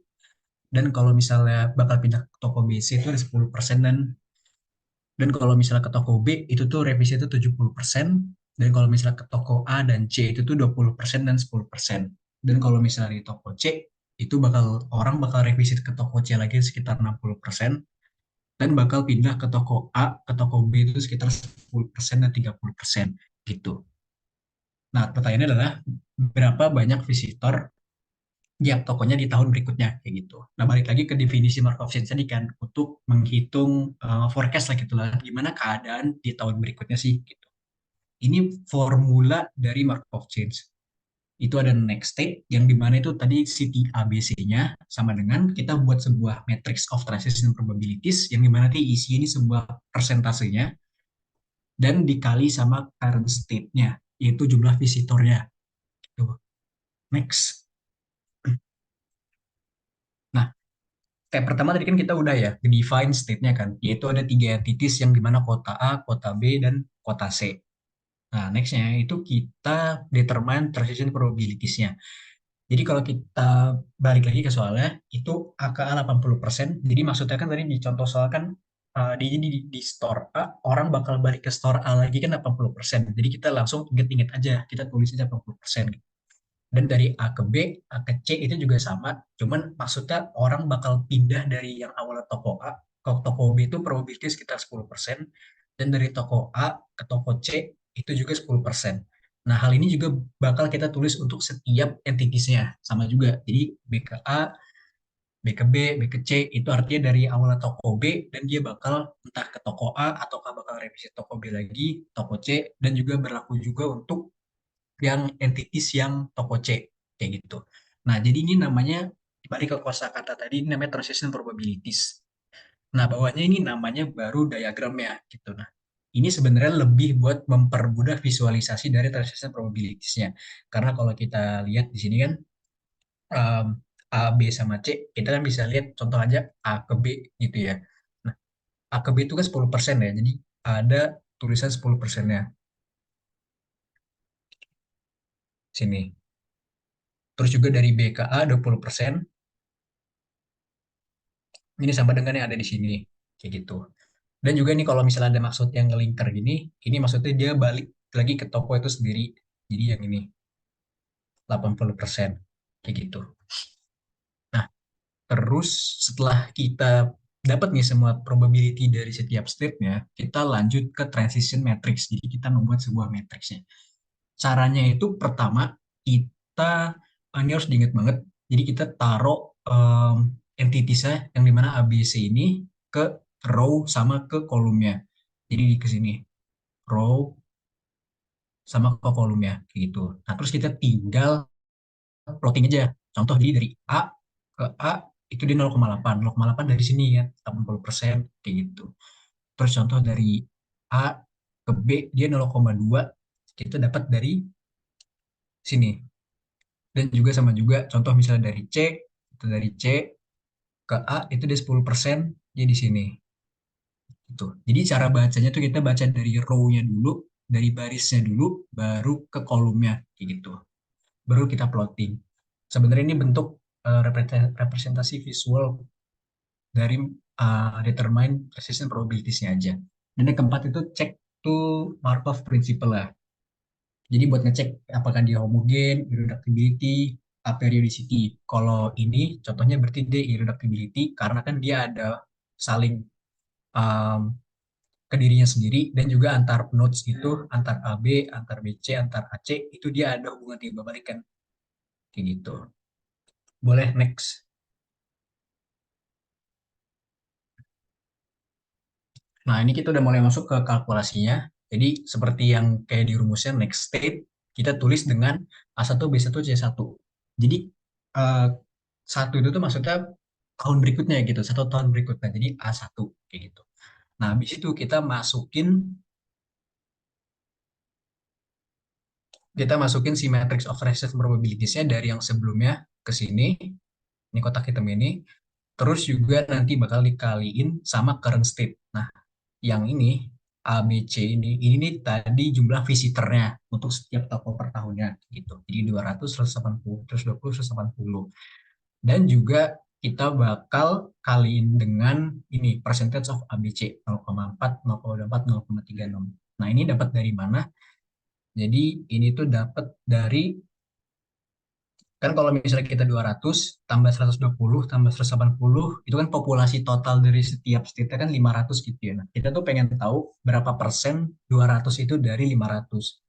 Speaker 8: dan kalau misalnya bakal pindah ke toko B, C itu ada 10%, dan kalau misalnya ke toko B itu tuh revisi itu 70%, dan kalau misalnya ke toko A dan C itu tuh 20% dan 10%. Dan kalau misalnya di toko C itu orang bakal revisi ke toko C lagi sekitar 60%, dan bakal pindah ke toko A ke toko B itu sekitar 10% dan 30% gitu. Nah, pertanyaannya adalah berapa banyak visitor tiap tokonya di tahun berikutnya kayak gitu. Nah, balik lagi ke definisi Markov chain tadi kan untuk menghitung forecast lah gitu lah, gimana keadaan di tahun berikutnya sih gitu. Ini formula dari Markov chain. Itu ada next state yang dimana itu tadi city ABC-nya sama dengan kita buat sebuah matrix of transition probabilities yang dimana nanti isi ini sebuah persentasenya dan dikali sama current state-nya, yaitu jumlah visitornya. Gitu. Next. Nah, step pertama tadi kan kita udah ya define state-nya kan, yaitu ada 3 entities yang dimana kota A, kota B, dan kota C. Nah, next-nya itu kita determine transition probabilities-nya. Jadi kalau kita balik lagi ke soalnya, itu AKA 80%. Jadi maksudnya kan tadi di contoh soal kan di store A, orang bakal balik ke store A lagi kan 80%. Jadi kita langsung inget-inget aja, kita tulis aja 80%. Dan dari A ke B, A ke C itu juga sama. Cuman maksudnya orang bakal pindah dari yang awalnya toko A ke toko B itu probability sekitar 10%. Dan dari toko A ke toko C itu juga 10%. Nah, hal ini juga bakal kita tulis untuk setiap entitasnya. Sama juga. Jadi B ke A, B ke B, B ke C itu artinya dari awalnya toko B dan dia bakal entah ke toko A atau bakal revisi toko B lagi, toko C, dan juga berlaku juga untuk yang entities yang toko C kayak gitu. Nah, jadi ini namanya balik ke kosakata tadi ini namanya transition probabilities. Nah, bawahnya ini namanya baru diagramnya gitu. Nah, ini sebenarnya lebih buat mempermudah visualisasi dari transition probabilities-nya. Karena kalau kita lihat di sini kan um, A, B sama C, kita kan bisa lihat contoh aja A ke B gitu ya. Nah, A ke B itu kan 10% ya. Jadi ada tulisan 10%-nya sini. Terus juga dari B ke A 20%. Ini sama dengan yang ada di sini. Kayak gitu. Dan juga nih kalau misalnya ada maksud yang ngelinker gini, ini maksudnya dia balik lagi ke toko itu sendiri. Jadi yang ini 80%. Kayak gitu. Nah, terus setelah kita dapat nih semua probability dari setiap state-nya, kita lanjut ke transition matrix. Jadi kita membuat sebuah matriksnya. Caranya itu pertama kita ini harus diingat banget. Jadi kita taruh entities-nya yang dimana ABC ini ke row sama ke kolumnya. Jadi di ke sini row sama ke kolumnya kayak gitu. Nah, terus kita tinggal plotting aja. Contoh jadi dari A ke A itu dia 0,8. 0,8 dari sini ya, 80% kayak gitu. Terus contoh dari A ke B dia 0,2 kita dapat dari sini. Dan juga sama juga contoh misalnya dari C, itu dari C ke A itu dia 10% dia di sini. Gitu. Jadi cara bacanya tuh kita baca dari row-nya dulu, dari barisnya dulu, baru ke kolomnya kayak gitu. Baru kita plotting. Sebenarnya ini bentuk representasi visual dari determine precision probabilities-nya aja. Dan yang keempat itu cek tuh Markov principle lah. Jadi buat ngecek apakah dia homogen, irreducibility, periodicity. Kalau ini contohnya berarti dia irreducibility karena kan dia ada saling um, ke dirinya sendiri dan juga antar nodes itu antar AB, antar BC, antar AC itu dia ada hubungan timbal balik kan. Kayak gitu. Boleh next. Nah, ini kita udah mulai masuk ke kalkulasinya. Jadi seperti yang kayak di rumusnya next state, kita tulis dengan A1, B1, C1. Jadi eh, satu itu tuh maksudnya tahun berikutnya gitu, 1 tahun berikutnya. Jadi A1 kayak gitu. Nah, habis itu kita masukin si matrix of resistance probabilities-nya dari yang sebelumnya ke sini. Ini kotak hitam ini. Terus juga nanti bakal dikaliin sama current state. Nah, yang ini ABC ini nih tadi jumlah visitornya untuk setiap toko per tahunnya gitu. Jadi 200, 180, 120, 180. Dan juga kita bakal kaliin dengan ini percentage of ABC 0,4, 0,24, 0,36. Nah, ini dapat dari mana? Jadi ini tuh dapat dari kan kalau misalnya kita 200 tambah 120 tambah 180 itu kan populasi total dari setiap state kan 500 gitu ya. Nah, kita tuh pengen tahu berapa persen 200 itu dari 500.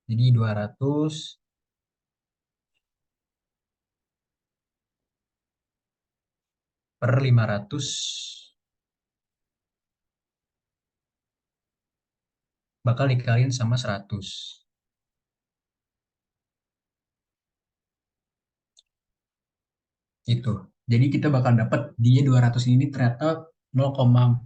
Speaker 8: Jadi 200 per 500 bakal dikaliin sama 100. Gitu. Jadi kita bakal dapat dia 200 ini ternyata 0,4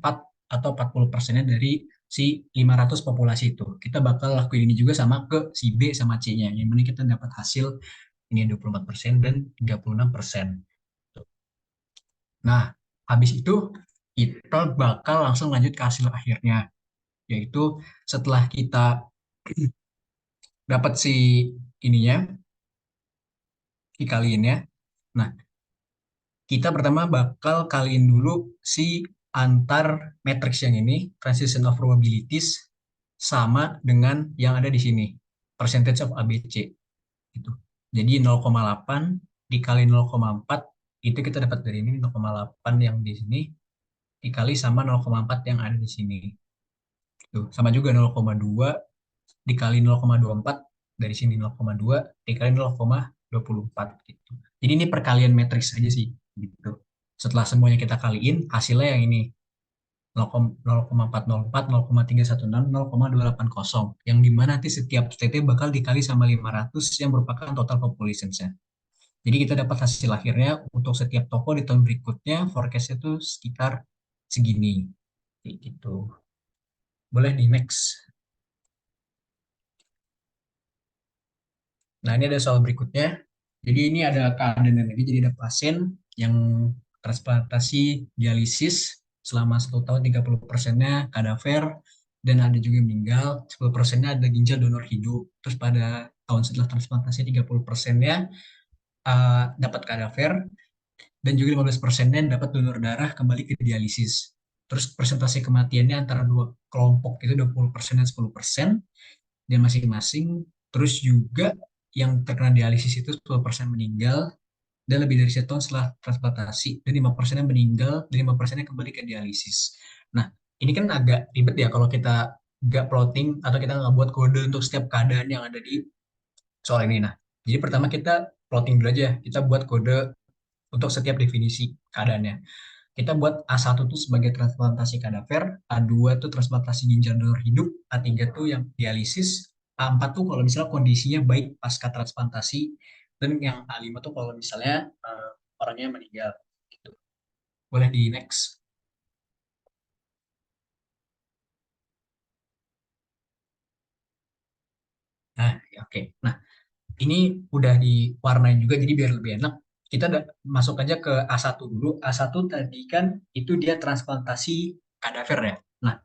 Speaker 8: atau 40%-nya dari si 500 populasi itu. Kita bakal lakuin ini juga sama ke si B sama C-nya. Yang mana kita dapat hasil ini 24% dan 36%. Nah, habis itu kita bakal langsung lanjut ke hasil akhirnya. Yaitu setelah kita dapat si ininya, dikaliin ya. Nah, kita pertama bakal kaliin dulu si antar matriks yang ini, transition of probabilities, sama dengan yang ada di sini, percentage of ABC. Gitu. Jadi 0,8 dikali 0,4, itu kita dapat dari ini 0,8 yang di sini, dikali sama 0,4 yang ada di sini. Tuh, sama juga 0,2 dikali 0,24 dari sini 0,2 dikali 0,24 gitu. Jadi ini perkalian matriks aja sih gitu. Setelah semuanya kita kaliin, hasilnya yang ini 0,404, 0,316, 0,280 yang dimana nanti setiap state bakal dikali sama 500 yang merupakan total population-nya. Jadi kita dapat hasil akhirnya untuk setiap toko di tahun berikutnya forecast itu sekitar segini. Kayak gitu. Boleh di next. Nah, ini ada soal berikutnya. Jadi ini ada keadaan lagi. Jadi ada pasien yang transplantasi dialisis selama 1 tahun 30%-nya kadaver dan ada juga yang meninggal. 10%-nya ada ginjal donor hidup. Terus pada tahun setelah transplantasi 30%-nya dapat kadaver dan juga 15%-nya dapat donor darah kembali ke dialisis. Terus persentase kematiannya antara dua kelompok itu 20% dan 10% dan masing-masing. Terus juga yang terkena dialisis itu 10% meninggal dan lebih dari 1 tahun setelah transplantasi, dan 5% meninggal, dan 5% kembali ke dialisis. Nah, ini kan agak ribet ya kalau kita nggak plotting atau kita nggak buat kode untuk setiap keadaan yang ada di soal ini. Nah, jadi pertama kita plotting dulu aja, kita buat kode untuk setiap definisi keadaannya. Kita buat A1 tuh sebagai transplantasi kadaver, A2 tuh transplantasi ginjal donor hidup, A3 tuh yang dialisis, A4 tuh kalau misalnya kondisinya baik pasca transplantasi, dan yang A5 tuh kalau misalnya orangnya meninggal. Gitu. Boleh di next. Nah, ya, oke. Nah, ini udah diwarnain juga jadi biar lebih enak. Kita masuk aja ke A1 dulu. A1 tadi kan itu dia transplantasi kadaver ya. Nah,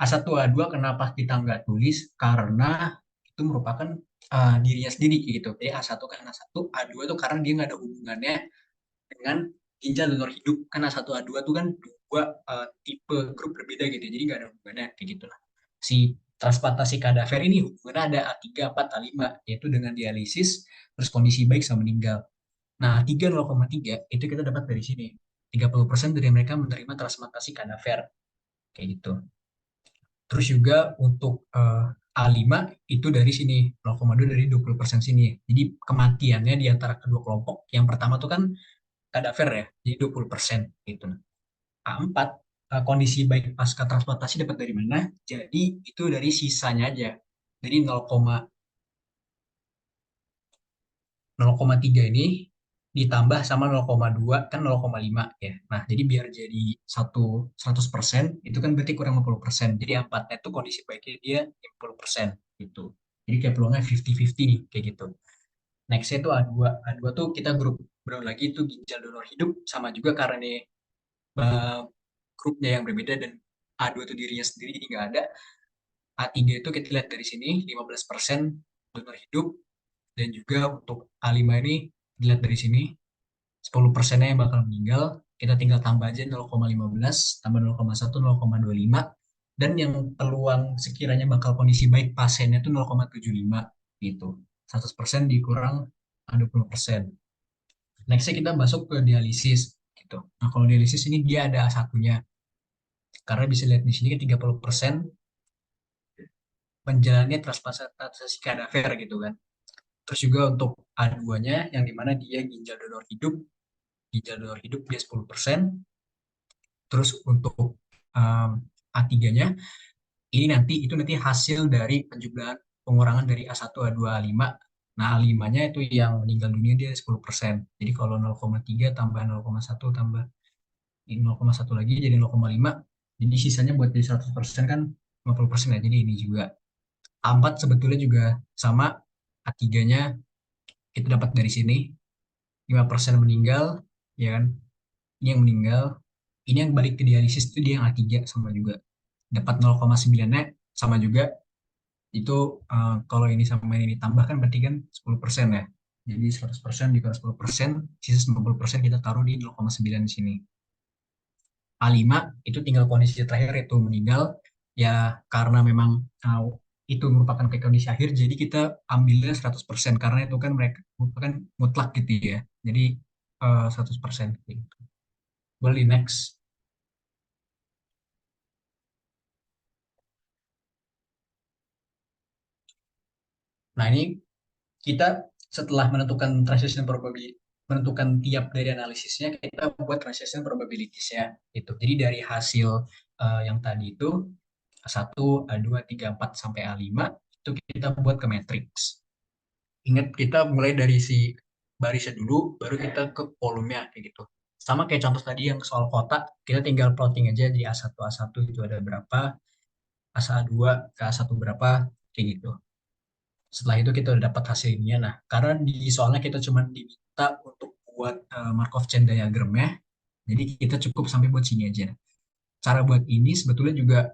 Speaker 8: A1, A2 kenapa kita nggak tulis? Karena itu merupakan dirinya sendiri gitu. Jadi A1 kan A1, A2 itu karena dia nggak ada hubungannya dengan ginjal donor hidup. Kan A1, A2 itu kan dua tipe grup berbeda gitu. Jadi nggak ada hubungannya kayak gitu lah. Si transplantasi kadaver ini hubungannya ada A3, 4, A5, yaitu dengan dialisis, terus kondisi baik sama meninggal. Nah, 3, 0,3 itu kita dapat dari sini. 30% dari mereka menerima transplantasi kadaver. Kayak gitu. Terus juga untuk A5 itu dari sini, 0,2 dari 20% sini. Jadi kematiannya di antara kedua kelompok, yang pertama tuh kan kadaver ya, jadi 20% gitu. A4, kondisi baik pasca transplantasi dapat dari mana? Jadi itu dari sisanya aja. Jadi 0,3 ini ditambah sama 0,2 kan 0,5 ya. Nah, jadi biar jadi 100% itu kan berarti kurang 50%. Jadi 4-nya itu kondisi baiknya dia 50% gitu. Jadi kayak peluangnya 50-50 nih kayak gitu. Next-nya itu A2. A2 tuh kita grup berulang lagi itu ginjal donor hidup sama juga karena nih grupnya yang berbeda dan A2 itu dirinya sendiri jadi nggak ada. A3 itu kita lihat dari sini 15% donor hidup dan juga untuk A5 ini dilihat dari sini 10%-nya yang bakal meninggal, kita tinggal tambah aja 0,15 tambah 0,1 0,25 dan yang peluang sekiranya bakal kondisi baik pasiennya itu 0,75 gitu. 100% dikurang 20%. Nextnya kita masuk ke dialisis gitu. Nah, kalau dialisis ini dia ada satunya. Karena bisa lihat di sini kan 30% menjalani transplantasi kadaver gitu kan. Terus juga untuk A2-nya yang dimana dia ginjal donor hidup dia 10%. Terus untuk A3-nya ini nanti hasil dari penjumlahan pengurangan dari A1, A2, A5. Nah, A5-nya itu yang meninggal dunia dia 10%. Jadi kalau 0,3 tambah 0,1 tambah 0,1 lagi jadi 0,5. Jadi sisanya buat jadi 100% kan 50% ya. Jadi ini juga. A4 sebetulnya juga sama. A3-nya kita dapat dari sini. 5% meninggal, ya kan? Ini yang meninggal. Ini yang balik ke dialisis itu dia yang A3 sama juga. Dapat 0,9-nya sama juga. Itu kalau ini sama ini ditambahkan berarti kan 10% ya. Jadi 100% dikali 10%, sisa 90% kita taruh di 0,9 di sini. A5 itu tinggal kondisi terakhir itu meninggal. Ya karena memang itu merupakan kayak kondisi akhir, jadi kita ambilnya 100% karena itu kan mereka merupakan mutlak gitu ya. Jadi 100% gitu. Boleh next. Nah, ini kita setelah menentukan transition probability, menentukan tiap dari analisisnya, kita buat transition probabilities-nya. Gitu. Jadi dari hasil yang tadi itu, A1, A2, A3, A4, sampai A5, itu kita buat ke matrix. Ingat, kita mulai dari si barisnya dulu, baru kita ke kolomnya, kayak gitu. Sama kayak contoh tadi yang soal kotak, kita tinggal plotting aja di A1, A1 itu ada berapa, A2 ke A1 berapa, kayak gitu. Setelah itu kita udah dapat hasilnya. Nah, karena di soalnya kita cuma diminta untuk buat Markov chain diagramnya, jadi kita cukup sampai buat sini aja. Cara buat ini sebetulnya juga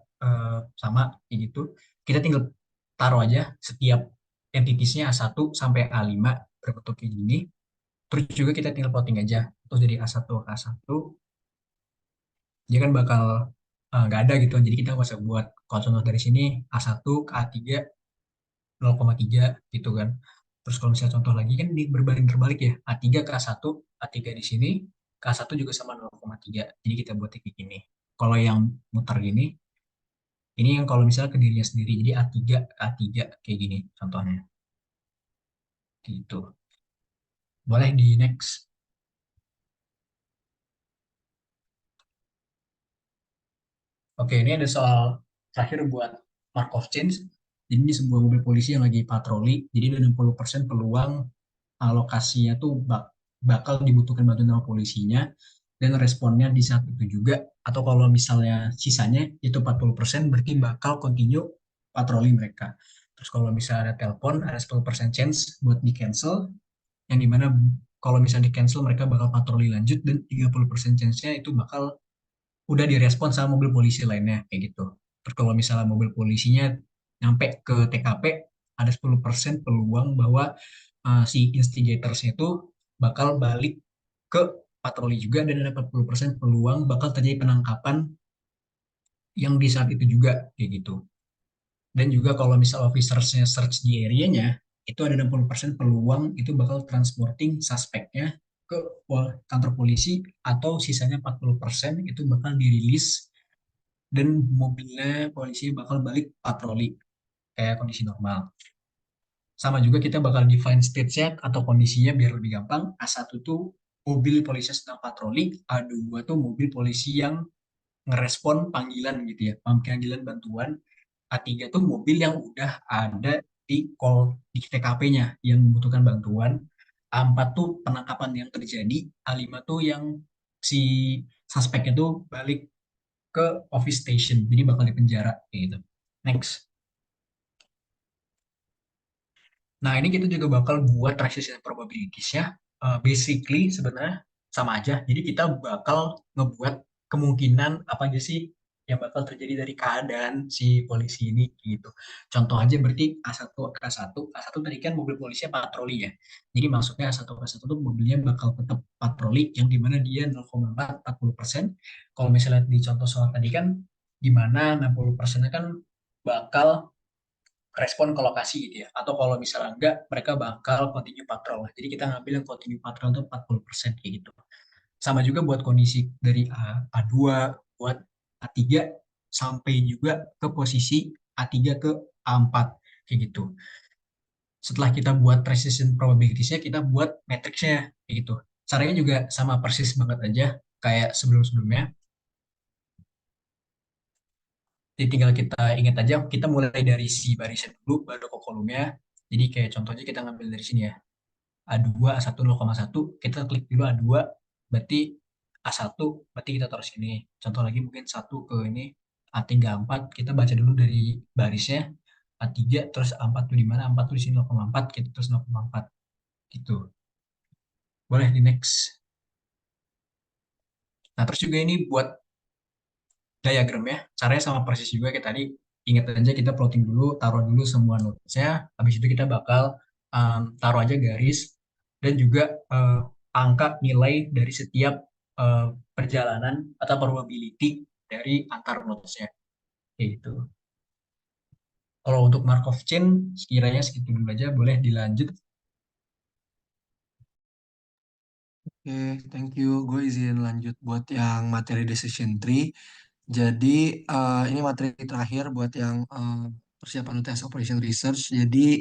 Speaker 8: sama kayak gitu. Kita tinggal taruh aja setiap entitiesnya A1 sampai A5 berbentuk kayak gini. Terus juga kita tinggal plotting aja. Terus dari A1 ke A1, dia kan bakal nggak ada gitu. Jadi kita nggak usah buat. Kalau contoh dari sini A1 ke A3 0,3 gitu kan. Terus kalau misalnya contoh lagi kan di berbanding terbalik ya, A3 ke A1, A3 di sini, ke A1 juga sama 0,3. Jadi kita buat kayak gini. Kalau yang muter gini, ini yang kalau misalnya ke dirinya sendiri, jadi A3 ke A3 kayak gini contohnya. Gitu. Boleh di next. Oke, ini ada soal terakhir buat Markov chains. Jadi ini sebuah mobil polisi yang lagi patroli. Jadi ada 60% peluang alokasinya tuh bakal dibutuhkan bantuan sama polisinya dan responnya di saat itu juga. Atau kalau misalnya sisanya itu 40% berarti bakal continue patroli mereka. Terus kalau misalnya ada telepon, ada 10% chance buat di cancel, yang dimana kalau misalnya di cancel mereka bakal patroli lanjut dan 30% chance-nya itu bakal udah direspon sama mobil polisi lainnya kayak gitu. Terus kalau misalnya mobil polisinya nyampe ke TKP, ada 10% peluang bahwa si instigator-nya itu bakal balik ke patroli juga dan ada 40% peluang bakal terjadi penangkapan yang di saat itu juga kayak gitu. Dan juga kalau misal officersnya search di area-nya, itu ada 60% peluang itu bakal transporting suspeknya ke kantor polisi atau sisanya 40% itu bakal dirilis dan mobilnya polisi bakal balik patroli kayak kondisi normal. Sama juga kita bakal define stage-nya atau kondisinya biar lebih gampang. A1 tuh mobil polisi sedang patroli, A2 tuh mobil polisi yang ngerespon panggilan gitu ya, panggilan bantuan. A3 tuh mobil yang udah ada di call di TKP-nya yang membutuhkan bantuan. A4 tuh penangkapan yang terjadi, A5 tuh yang si suspeknya tuh balik ke office station, jadi bakal dipenjara gitu. Next. Nah, ini kita juga bakal buat transition probabilities-nya. Basically sebenarnya sama aja. Jadi kita bakal ngebuat kemungkinan apa aja sih yang bakal terjadi dari keadaan si polisi ini gitu. Contoh aja berarti A1 ke A1. A1 tadi kan mobil polisi patroli ya. Jadi maksudnya A1 ke A1 tuh mobilnya bakal tetap patroli yang dimana dia 0,40%. Kalau misalnya di contoh soal tadi kan dimana 60% kan bakal respon ke lokasi gitu ya. Atau kalau misalnya enggak, mereka bakal continue patrol. Jadi kita ngambil yang continue patrol itu 40% kayak gitu. Sama juga buat kondisi dari A2, buat A3, sampai juga ke posisi A3 ke A4 kayak gitu. Setelah kita buat precision probabilities-nya, kita buat matrix-nya kayak gitu. Caranya juga sama persis banget aja kayak sebelum-sebelumnya. Jadi tinggal kita ingat aja, kita mulai dari si barisan dulu, baru ke kolomnya. Jadi kayak contohnya kita ngambil dari sini ya. A2, A1, 0,1, kita klik dulu A2, berarti A1, berarti kita taruh sini. Contoh lagi mungkin 1 ke ini, A3, A4, kita baca dulu dari barisnya. A3, terus A4 tuh di mana? A4 tuh di sini 0,4, kita terus 0,4. Gitu. Boleh di next. Nah, terus juga ini buat diagram ya. Caranya sama persis juga kayak tadi. Ingat aja kita plotting dulu, taruh dulu semua nodes-nya. Habis itu kita bakal taruh aja garis dan juga angka nilai dari setiap uh, perjalanan atau probability dari antar nodes-nya. Gitu. Kalau untuk Markov chain, sekiranya segitu dulu aja. Boleh dilanjut.
Speaker 9: Oke, thank you. Gue izin lanjut buat yang materi decision tree. Jadi ini materi terakhir buat yang persiapan UTS Operation Research. Jadi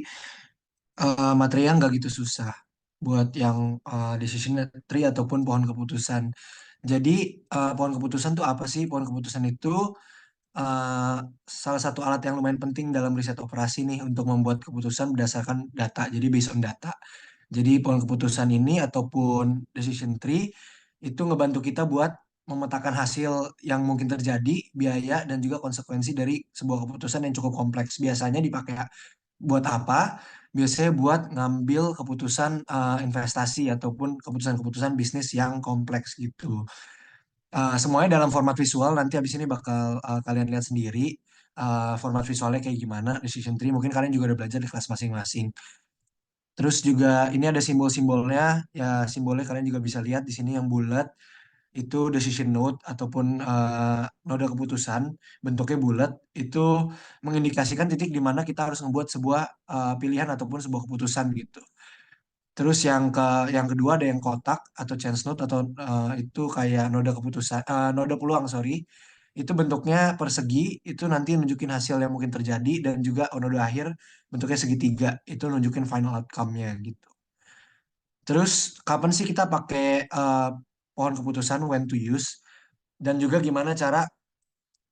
Speaker 9: materinya nggak gitu susah buat yang decision tree ataupun pohon keputusan. Jadi pohon keputusan tuh apa sih? Pohon keputusan itu eh, salah satu alat yang lumayan penting dalam riset operasi nih untuk membuat keputusan berdasarkan data. Jadi based on data. Jadi pohon keputusan ini ataupun decision tree itu ngebantu kita buat memetakan hasil yang mungkin terjadi, biaya dan juga konsekuensi dari sebuah keputusan yang cukup kompleks. Biasanya dipakai buat apa? Biasanya buat ngambil keputusan investasi ataupun keputusan-keputusan bisnis yang kompleks gitu. Semuanya dalam format visual. Nanti habis ini bakal kalian lihat sendiri format visualnya kayak gimana decision tree. Mungkin kalian juga udah belajar di kelas masing-masing. Terus juga ini ada simbol-simbolnya. Ya simbolnya kalian juga bisa lihat di sini yang bulat itu decision node ataupun noda keputusan bentuknya bulat itu mengindikasikan titik di mana kita harus membuat sebuah pilihan ataupun sebuah keputusan gitu. Terus yang kedua ada yang kotak atau chance node atau itu kayak noda keputusan, noda peluang sorry. Itu bentuknya persegi, itu nanti nunjukin hasil yang mungkin terjadi dan juga noda akhir bentuknya segitiga, itu nunjukin final outcome-nya gitu. Terus kapan sih kita pakai pohon keputusan when to use dan juga gimana cara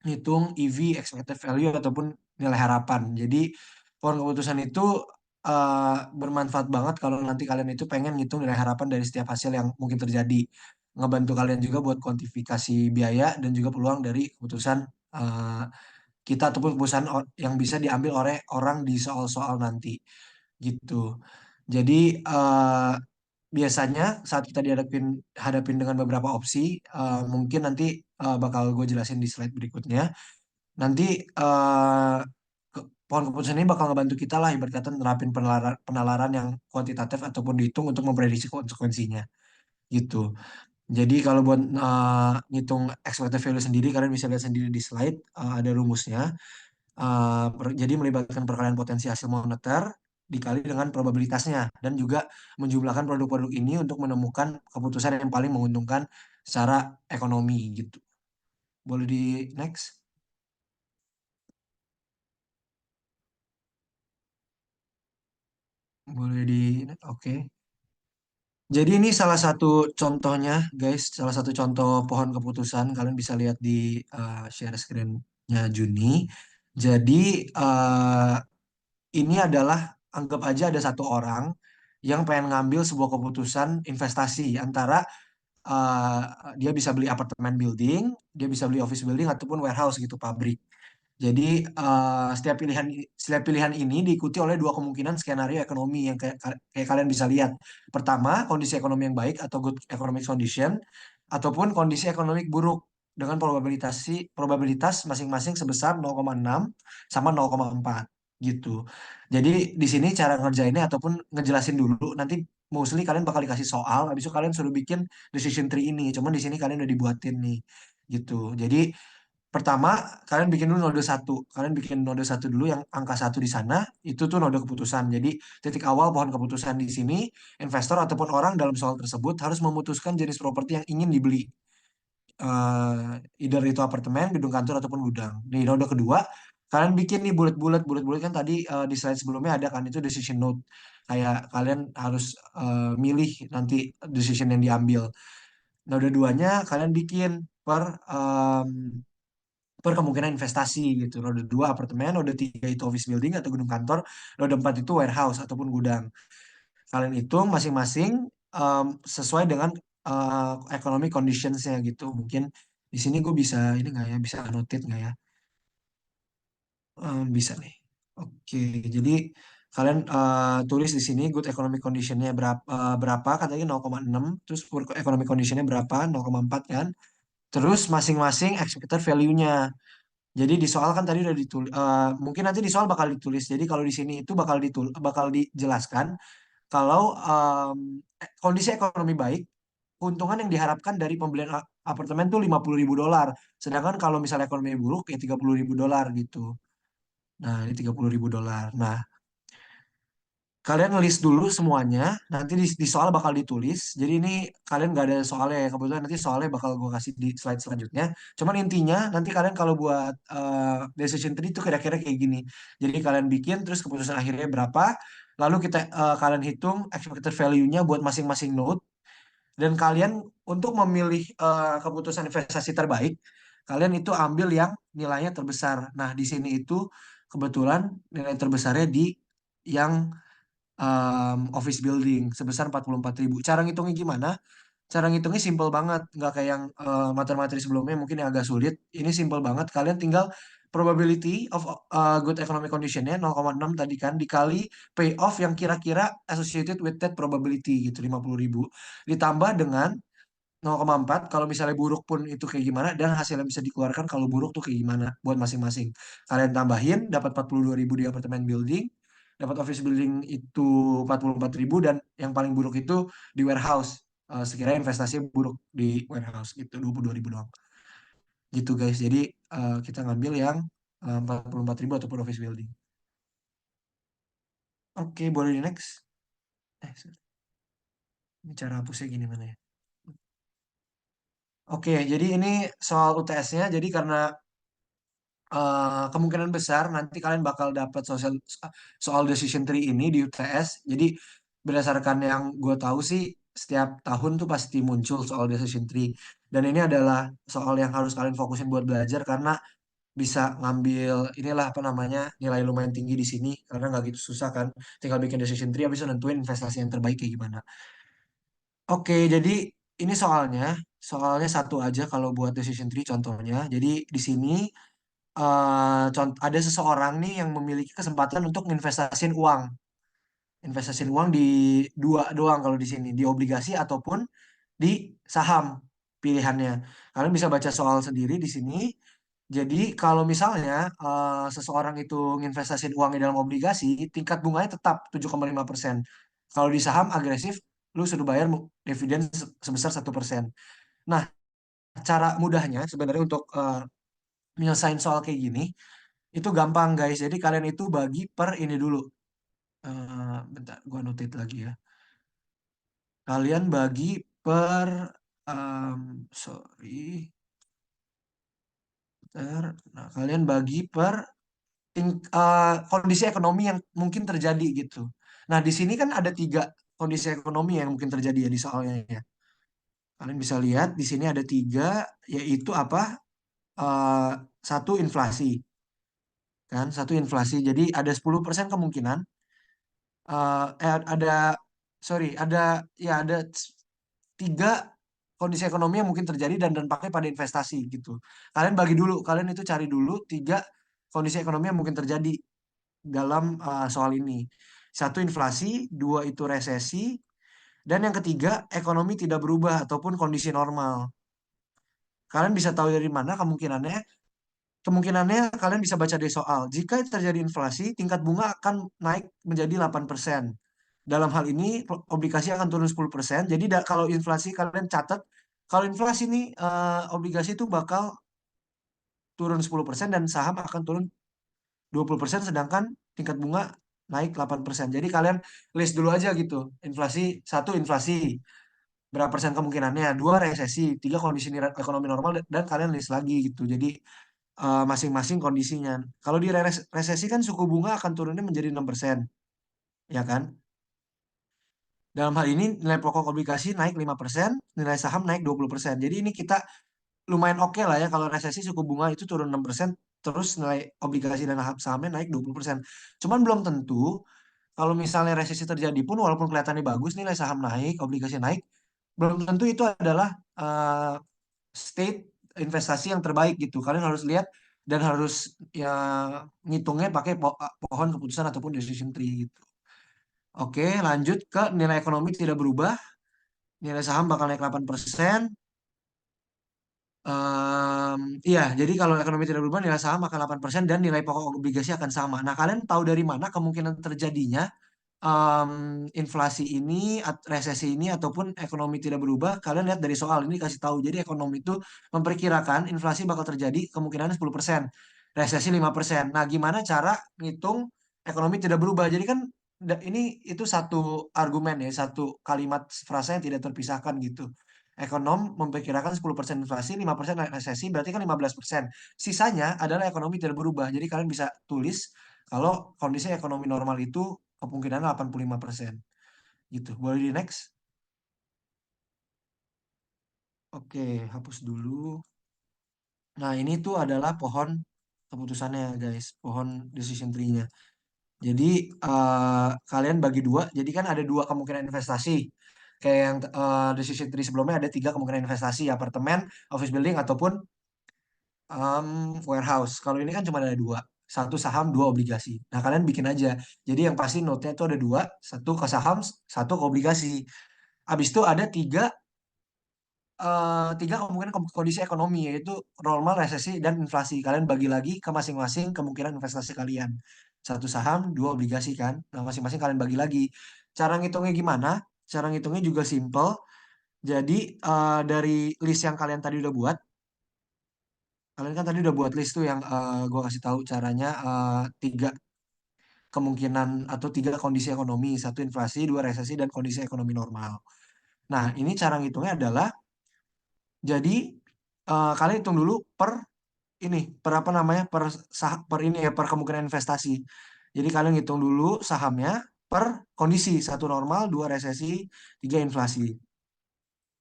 Speaker 9: ngitung EV expected value ataupun nilai harapan. Jadi pohon keputusan itu bermanfaat banget kalau nanti kalian itu pengen ngitung nilai harapan dari setiap hasil yang mungkin terjadi. Ngebantu kalian juga buat kuantifikasi biaya dan juga peluang dari keputusan eh, kita ataupun keputusan yang bisa diambil oleh orang di soal-soal nanti gitu. Jadi biasanya saat kita hadapin dengan beberapa opsi, mungkin nanti bakal gue jelasin di slide berikutnya. Nanti pohon keputusan ini bakal ngebantu kita lah ibarat kata nerapin penalaran yang kuantitatif ataupun dihitung untuk memprediksi konsekuensinya gitu. Jadi kalau buat ngitung expected value sendiri kalian bisa lihat sendiri di slide ada rumusnya. Jadi melibatkan perkalian potensi hasil moneter dikali dengan probabilitasnya dan juga menjumlahkan produk-produk ini untuk menemukan keputusan yang paling menguntungkan secara ekonomi gitu. Boleh di next? Boleh di oke. Jadi ini salah satu contohnya, guys, salah satu contoh pohon keputusan. Kalian bisa lihat di share screen-nya Juni. Jadi ini adalah anggap aja ada satu orang yang pengen ngambil sebuah keputusan investasi antara uh, dia bisa beli apartemen building, dia bisa beli office building ataupun warehouse gitu, pabrik. Jadi setiap pilihan ini diikuti oleh dua kemungkinan skenario ekonomi yang kayak kalian bisa lihat. Pertama, kondisi ekonomi yang baik atau good economic condition, ataupun kondisi ekonomi buruk dengan probabilitas masing-masing sebesar 0,6 sama 0,4 gitu. Jadi di sini cara ngerjainnya ataupun ngejelasin dulu nanti mostly kalian bakal dikasih soal, habis itu kalian suruh bikin decision tree ini. Cuman di sini kalian udah dibuatin nih gitu. Jadi pertama, kalian bikin dulu node satu. Kalian bikin node satu dulu yang angka satu di sana, itu tuh node keputusan. Jadi titik awal pohon keputusan di sini, investor ataupun orang dalam soal tersebut harus memutuskan jenis properti yang ingin dibeli. Either itu apartemen, gedung kantor ataupun gudang. Di node kedua, kalian bikin nih bulat-bulat kan tadi di slide sebelumnya ada kan itu decision node. Kayak kalian harus milih nanti decision yang diambil. Node duanya kalian bikin per kemungkinan investasi gitu. Roda 2 apartemen, roda 3 itu office building atau gedung kantor, roda 4 itu warehouse ataupun gudang. Kalian hitung masing-masing sesuai dengan economic conditions-nya gitu. Mungkin di sini gue bisa ini nggak ya, bisa annotate nggak ya? Bisa nih. Oke, jadi kalian tulis di sini good economic condition-nya berapa katanya 0,6, terus poor economic condition-nya berapa 0,4 kan. Terus masing-masing expected value-nya. Jadi di soal kan tadi udah ditulis, mungkin nanti di soal bakal ditulis. Jadi kalau di sini itu bakal dijelaskan kalau kondisi ekonomi baik, keuntungan yang diharapkan dari pembelian apartemen tuh 50.000 dolar. Sedangkan kalau misalnya ekonomi buruk ya 30.000 dolar gitu. Nah, ini 30.000 dolar. Nah, kalian list dulu semuanya, nanti di soal bakal ditulis. Jadi ini kalian nggak ada soalnya ya, kebetulan nanti soalnya bakal gue kasih di slide selanjutnya. Cuman intinya nanti kalian kalau buat decision tree itu kira-kira kayak gini. Jadi kalian bikin terus keputusan akhirnya berapa, lalu kalian hitung expected value-nya buat masing-masing node, dan kalian untuk memilih keputusan investasi terbaik, kalian itu ambil yang nilainya terbesar. Nah, di sini itu kebetulan nilai terbesarnya di yang office building sebesar 44.000. Cara ngitungnya gimana? Cara ngitungnya simple banget, nggak kayak yang materi-materi sebelumnya mungkin yang agak sulit. Ini simple banget, kalian tinggal probability of good economic condition-nya 0,6 tadi kan dikali payoff yang kira-kira associated with that probability gitu 50.000 ditambah dengan 0,4 kalau misalnya buruk pun itu kayak gimana dan hasil yang bisa dikeluarkan kalau buruk tuh kayak gimana buat masing-masing. Kalian tambahin dapat 42.000 di apartemen building, dapat office building itu 44.000 dan yang paling buruk itu di warehouse. Sekiranya investasi buruk di warehouse gitu 22.000 doang. Gitu guys. Jadi kita ngambil yang 44.000 ataupun office building. Oke, boleh di next. Sorry. Ini cara hapusnya gini mana ya? Oke, jadi ini soal UTS-nya. Jadi karena kemungkinan besar nanti kalian bakal dapat soal decision tree ini di UTS. Jadi berdasarkan yang gue tahu sih setiap tahun tuh pasti muncul soal decision tree. Dan ini adalah soal yang harus kalian fokusin buat belajar karena bisa ngambil inilah apa namanya nilai lumayan tinggi di sini karena nggak gitu susah kan. Tinggal bikin decision tree habis itu nentuin investasi yang terbaik kayak gimana. Oke, jadi ini soalnya satu aja kalau buat decision tree contohnya. Jadi di sini ada seseorang nih yang memiliki kesempatan untuk investasiin uang di dua doang kalau di sini, di obligasi ataupun di saham pilihannya. Kalian bisa baca soal sendiri di sini. Jadi kalau misalnya seseorang itu nginvestasiin uangnya dalam obligasi, tingkat bunganya tetap 7,5%. Kalau di saham agresif, lu suruh bayar dividen sebesar 1%. Nah, cara mudahnya sebenarnya untuk menyelesaikan soal kayak gini, itu gampang guys. Jadi kalian itu bagi per ini dulu. Bentar, gua notate lagi ya. Kalian bagi per, sorry, bentar. Nah, kalian bagi per kondisi ekonomi yang mungkin terjadi gitu. Nah, di sini kan ada 3 kondisi ekonomi yang mungkin terjadi ya di soalnya ya. Kalian bisa lihat di sini ada 3, yaitu apa? Eh, satu inflasi, kan? Satu inflasi. Jadi ada 10% kemungkinan ada sorry ada 3 kondisi ekonomi yang mungkin terjadi dan dampaknya pada investasi gitu. Kalian bagi dulu, kalian itu cari dulu 3 kondisi ekonomi yang mungkin terjadi dalam soal ini. Satu inflasi, dua itu resesi, dan yang ketiga ekonomi tidak berubah ataupun kondisi normal. Kalian bisa tahu dari mana kemungkinannya? Kemungkinannya kalian bisa baca dari soal. Jika terjadi inflasi, tingkat bunga akan naik menjadi 8%. Dalam hal ini obligasi akan turun 10%. Jadi kalau inflasi kalian catat, kalau inflasi ini obligasi itu bakal turun 10% dan saham akan turun 20%, sedangkan tingkat bunga naik 8%. Jadi kalian list dulu aja gitu. Inflasi, satu inflasi, berapa persen kemungkinannya, dua resesi, tiga kondisi ekonomi normal, dan kalian list lagi gitu. Jadi masing-masing kondisinya. Kalau di resesi kan suku bunga akan turunnya menjadi 6%, ya kan? Dalam hal ini nilai pokok obligasi naik 5%, nilai saham naik 20%. Jadi ini kita lumayan oke lah ya kalau resesi suku bunga itu turun 6%, terus nilai obligasi dan sahamnya naik 20%. Cuman belum tentu kalau misalnya resesi terjadi pun walaupun kelihatannya bagus nilai saham naik, obligasi naik, belum tentu itu adalah state investasi yang terbaik gitu. Kalian harus lihat dan harus ya ngitungnya pakai pohon keputusan ataupun decision tree gitu. Oke, lanjut ke nilai ekonomi tidak berubah. Nilai saham bakal naik 8%. Iya, jadi kalau ekonomi tidak berubah, nilai saham akan 8% dan nilai pokok obligasi akan sama. Nah, kalian tahu dari mana kemungkinan terjadinya inflasi ini, resesi ini, ataupun ekonomi tidak berubah? Kalian lihat dari soal ini kasih tahu. Jadi ekonomi itu memperkirakan inflasi bakal terjadi kemungkinan 10%, resesi 5%. Nah, gimana cara ngitung ekonomi tidak berubah? Jadi kan ini itu satu argumen ya, satu kalimat frasa yang tidak terpisahkan gitu. Ekonom memperkirakan 10% inflasi, 5% resesi, berarti kan 15%. Sisanya adalah ekonomi tidak berubah. Jadi kalian bisa tulis kalau kondisi ekonomi normal itu kemungkinan 85%. Gitu. Boleh di next? Oke, hapus dulu. Nah, ini tuh adalah pohon keputusannya, guys. Pohon decision tree-nya. Jadi, kalian bagi dua. Jadi kan ada 2 kemungkinan investasi. Kayak yang decision tree sebelumnya ada 3 kemungkinan investasi. Apartemen, office building, ataupun warehouse. Kalau ini kan cuma ada 2. Satu saham, 2 obligasi. Nah, kalian bikin aja. Jadi yang pasti note-nya itu ada 2. Satu ke saham, satu ke obligasi. Habis itu ada 3 kemungkinan kondisi ekonomi, yaitu normal, resesi, dan inflasi. Kalian bagi lagi ke masing-masing kemungkinan investasi kalian. Satu saham, 2 obligasi kan. Nah, masing-masing kalian bagi lagi. Cara ngitungnya gimana? Cara ngitungnya juga simple. Jadi dari list yang kalian tadi udah buat, kalian kan tadi udah buat list tuh yang gue kasih tahu caranya 3 kemungkinan atau 3 kondisi ekonomi, satu inflasi, 2 resesi, dan kondisi ekonomi normal. Nah, ini cara ngitungnya adalah, jadi kalian hitung dulu per apa namanya, per ini ya, per kemungkinan investasi. Jadi kalian hitung dulu sahamnya per kondisi, satu normal, dua resesi, tiga inflasi.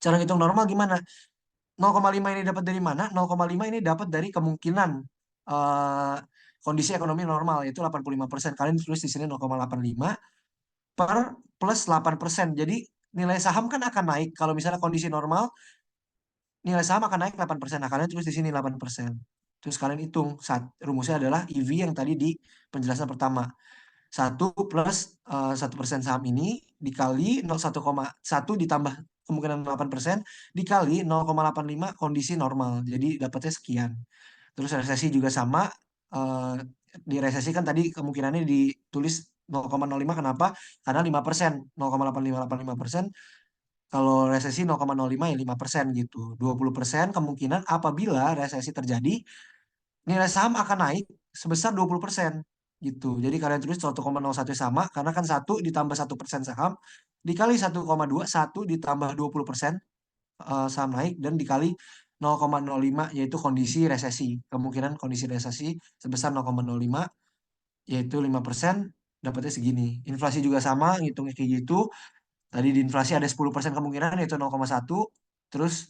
Speaker 9: Cara ngitung normal gimana? 0,5 ini dapat dari mana? 0,5 ini dapat dari kemungkinan eh, kondisi ekonomi normal, yaitu 85%. Kalian tulis di sini 0,85 per plus 8%. Jadi nilai saham kan akan naik. Kalau misalnya kondisi normal, nilai saham akan naik 8%. Nah, kalian tulis di sini 8%. Terus kalian hitung. Rumusnya adalah EV yang tadi di penjelasan pertama. 1 plus 1% saham ini dikali 1,1 ditambah kemungkinan 8% dikali 0,85 kondisi normal. Jadi dapatnya sekian. Terus resesi juga sama. eh, di resesi kan tadi kemungkinannya ditulis 0,05. Kenapa? Karena 5%. 0,8585%. Kalau resesi 0,05 ya 5% gitu. 20% kemungkinan apabila resesi terjadi, nilai saham akan naik sebesar 20% gitu. Jadi kalian tulis 1,01 sama karena kan 1 ditambah 1% saham dikali 1,2, 1 ditambah 20% saham naik dan dikali 0,05 yaitu kondisi resesi. Kemungkinan kondisi resesi sebesar 0,05 yaitu 5% dapatnya segini. Inflasi juga sama, ngitungnya kayak gitu. Tadi di inflasi ada 10% kemungkinan yaitu 0,1. Terus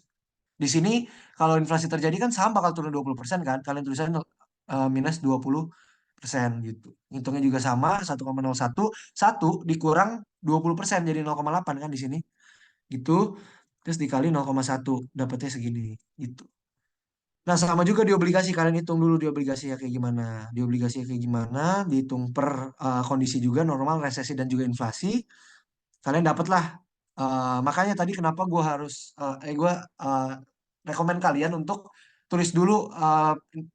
Speaker 9: di sini kalau inflasi terjadi kan saham bakal turun 20% kan. Kalian tulisannya minus 20% gitu. Hitungnya juga sama 1,01. 1 dikurang 20% jadi 0,8 kan di sini. Gitu. Terus dikali 0,1 dapatnya segini gitu. Nah, sama juga di obligasi. Kalian hitung dulu di obligasi ya kayak gimana. Di obligasi kayak gimana, dihitung per kondisi juga normal, resesi dan juga inflasi. Kalian dapat lah. Makanya tadi kenapa gue harus gue rekomen kalian untuk tulis dulu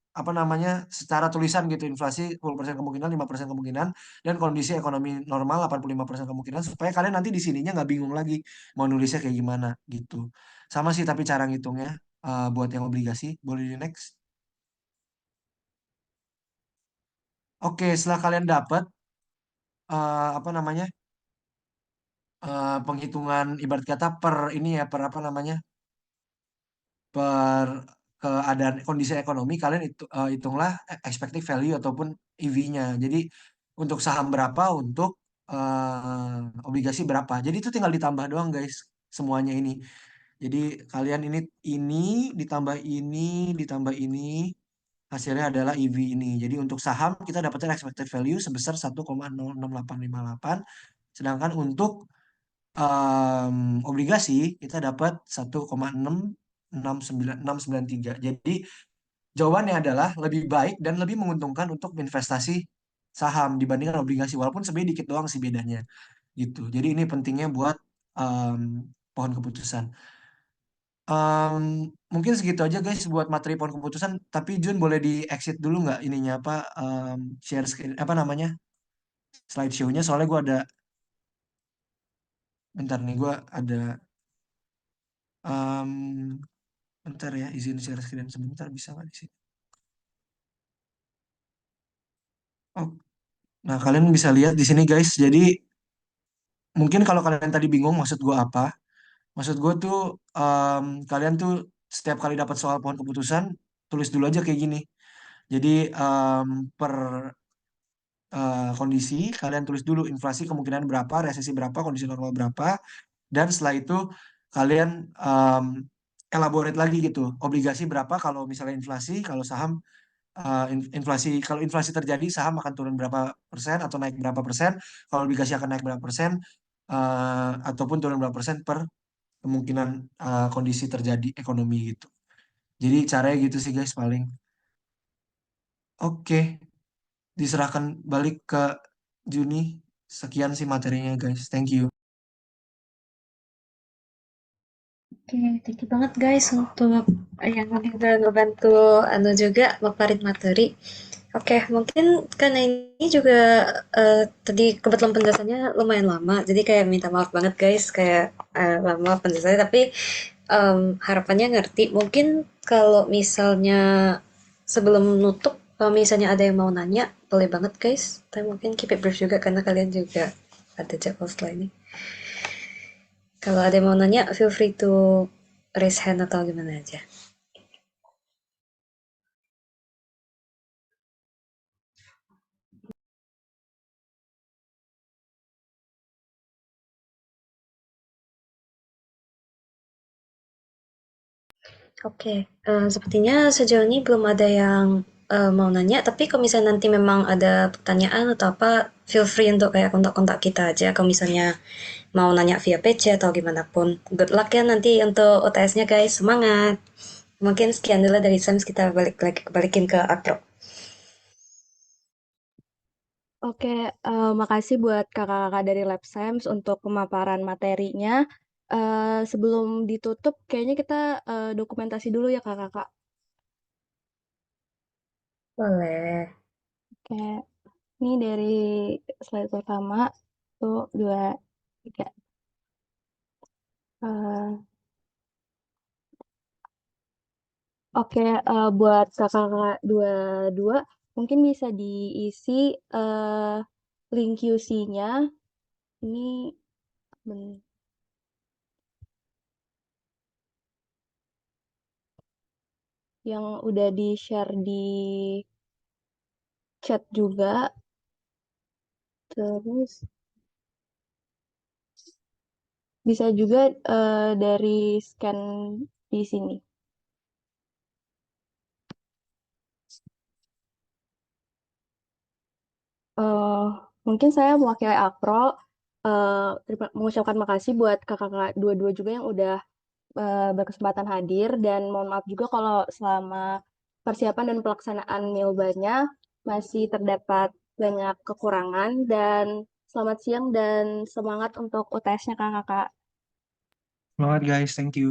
Speaker 9: apa namanya secara tulisan gitu inflasi 10% kemungkinan 5% kemungkinan dan kondisi ekonomi normal 85% kemungkinan supaya kalian nanti di sininya nggak bingung lagi mau nulisnya kayak gimana gitu. Sama sih tapi cara ngitungnya buat yang obligasi boleh di next. Oke, setelah kalian dapat apa namanya penghitungan ibarat kata per ini ya per apa namanya per keadaan kondisi ekonomi kalian hitunglah expected value ataupun EV-nya. Jadi untuk saham berapa, untuk obligasi berapa. Jadi itu tinggal ditambah doang guys semuanya ini. Jadi kalian ini ditambah ini hasilnya adalah EV ini. Jadi untuk saham kita dapatnya expected value sebesar 1,06858. Sedangkan untuk obligasi kita dapat 1,69693. Jadi jawabannya adalah lebih baik dan lebih menguntungkan untuk investasi saham dibandingkan obligasi walaupun sebenarnya dikit doang sih bedanya gitu. Jadi ini pentingnya buat em, pohon keputusan. Em, Mungkin segitu aja guys buat materi pohon keputusan. Tapi Jun boleh di exit dulu nggak ininya apa share screen apa namanya slideshow-nya soalnya gue ada bentar nih gue ada em, bentar ya, izin share screen sebentar bisa nggak di sini? Oh, nah kalian bisa lihat di sini guys. Jadi mungkin kalau kalian tadi bingung maksud gue apa, maksud gue tuh kalian tuh setiap kali dapat soal pohon keputusan tulis dulu aja kayak gini. Jadi em, per kondisi kalian tulis dulu inflasi kemungkinan berapa, resesi berapa, kondisi normal berapa, dan setelah itu kalian elaborate lagi gitu. Obligasi berapa kalau misalnya inflasi, kalau saham inflasi kalau inflasi terjadi saham akan turun berapa persen atau naik berapa persen, kalau obligasi akan naik berapa persen ataupun turun berapa persen per kemungkinan kondisi terjadi ekonomi gitu. Jadi caranya gitu sih guys paling. Oke, diserahkan balik ke Juni. Sekian sih materinya guys. Thank you.
Speaker 2: Oke, thank you banget guys untuk yang udah ngebantu Anu juga maparin materi. Oke, mungkin karena ini juga tadi kebetulan penjelasannya lumayan lama, jadi kayak minta maaf banget guys, kayak lama penjelasannya, tapi harapannya ngerti. Mungkin kalau misalnya sebelum nutup, kalau misalnya ada yang mau nanya, boleh banget guys. Tapi mungkin keep it brief juga karena kalian juga ada jadwal setelah ini. Kalau ada yang mau nanya, feel free to raise hand atau gimana aja. Oke, sepertinya sejauh ini belum ada yang mau nanya, tapi kalau misalnya nanti memang ada pertanyaan atau apa, feel free untuk kayak kontak-kontak kita aja kalau misalnya mau nanya via PC atau gimana pun. Good luck ya nanti untuk UTS-nya guys, semangat. Mungkin sekian dulu dari Sams, kita balikin ke Akro.
Speaker 10: Oke, makasih buat kakak-kakak dari Lab Science untuk pemaparan materinya. Sebelum ditutup, kayaknya kita dokumentasi dulu ya kakak-kakak.
Speaker 2: Boleh.
Speaker 10: Oke, ini dari slide pertama, tuh, 2, 3. Eh, Oke, buat kakak-kakak dua, mungkin bisa diisi link QC-nya. Ini ben- yang udah di-share di chat juga. Terus bisa juga dari scan di sini. Eh, Mungkin saya mewakili Akro mengucapkan makasih buat kakak-kakak dua-dua juga yang udah berkesempatan hadir, dan mohon maaf juga kalau selama persiapan dan pelaksanaan milbanya masih terdapat banyak kekurangan, dan selamat siang dan semangat untuk UTS-nya kakak-kakak.
Speaker 9: Semangat guys, thank you.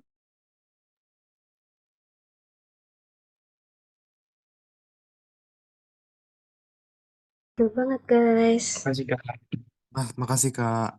Speaker 2: Betul banget guys.
Speaker 5: Makasih Kak.
Speaker 4: Makasih Kak.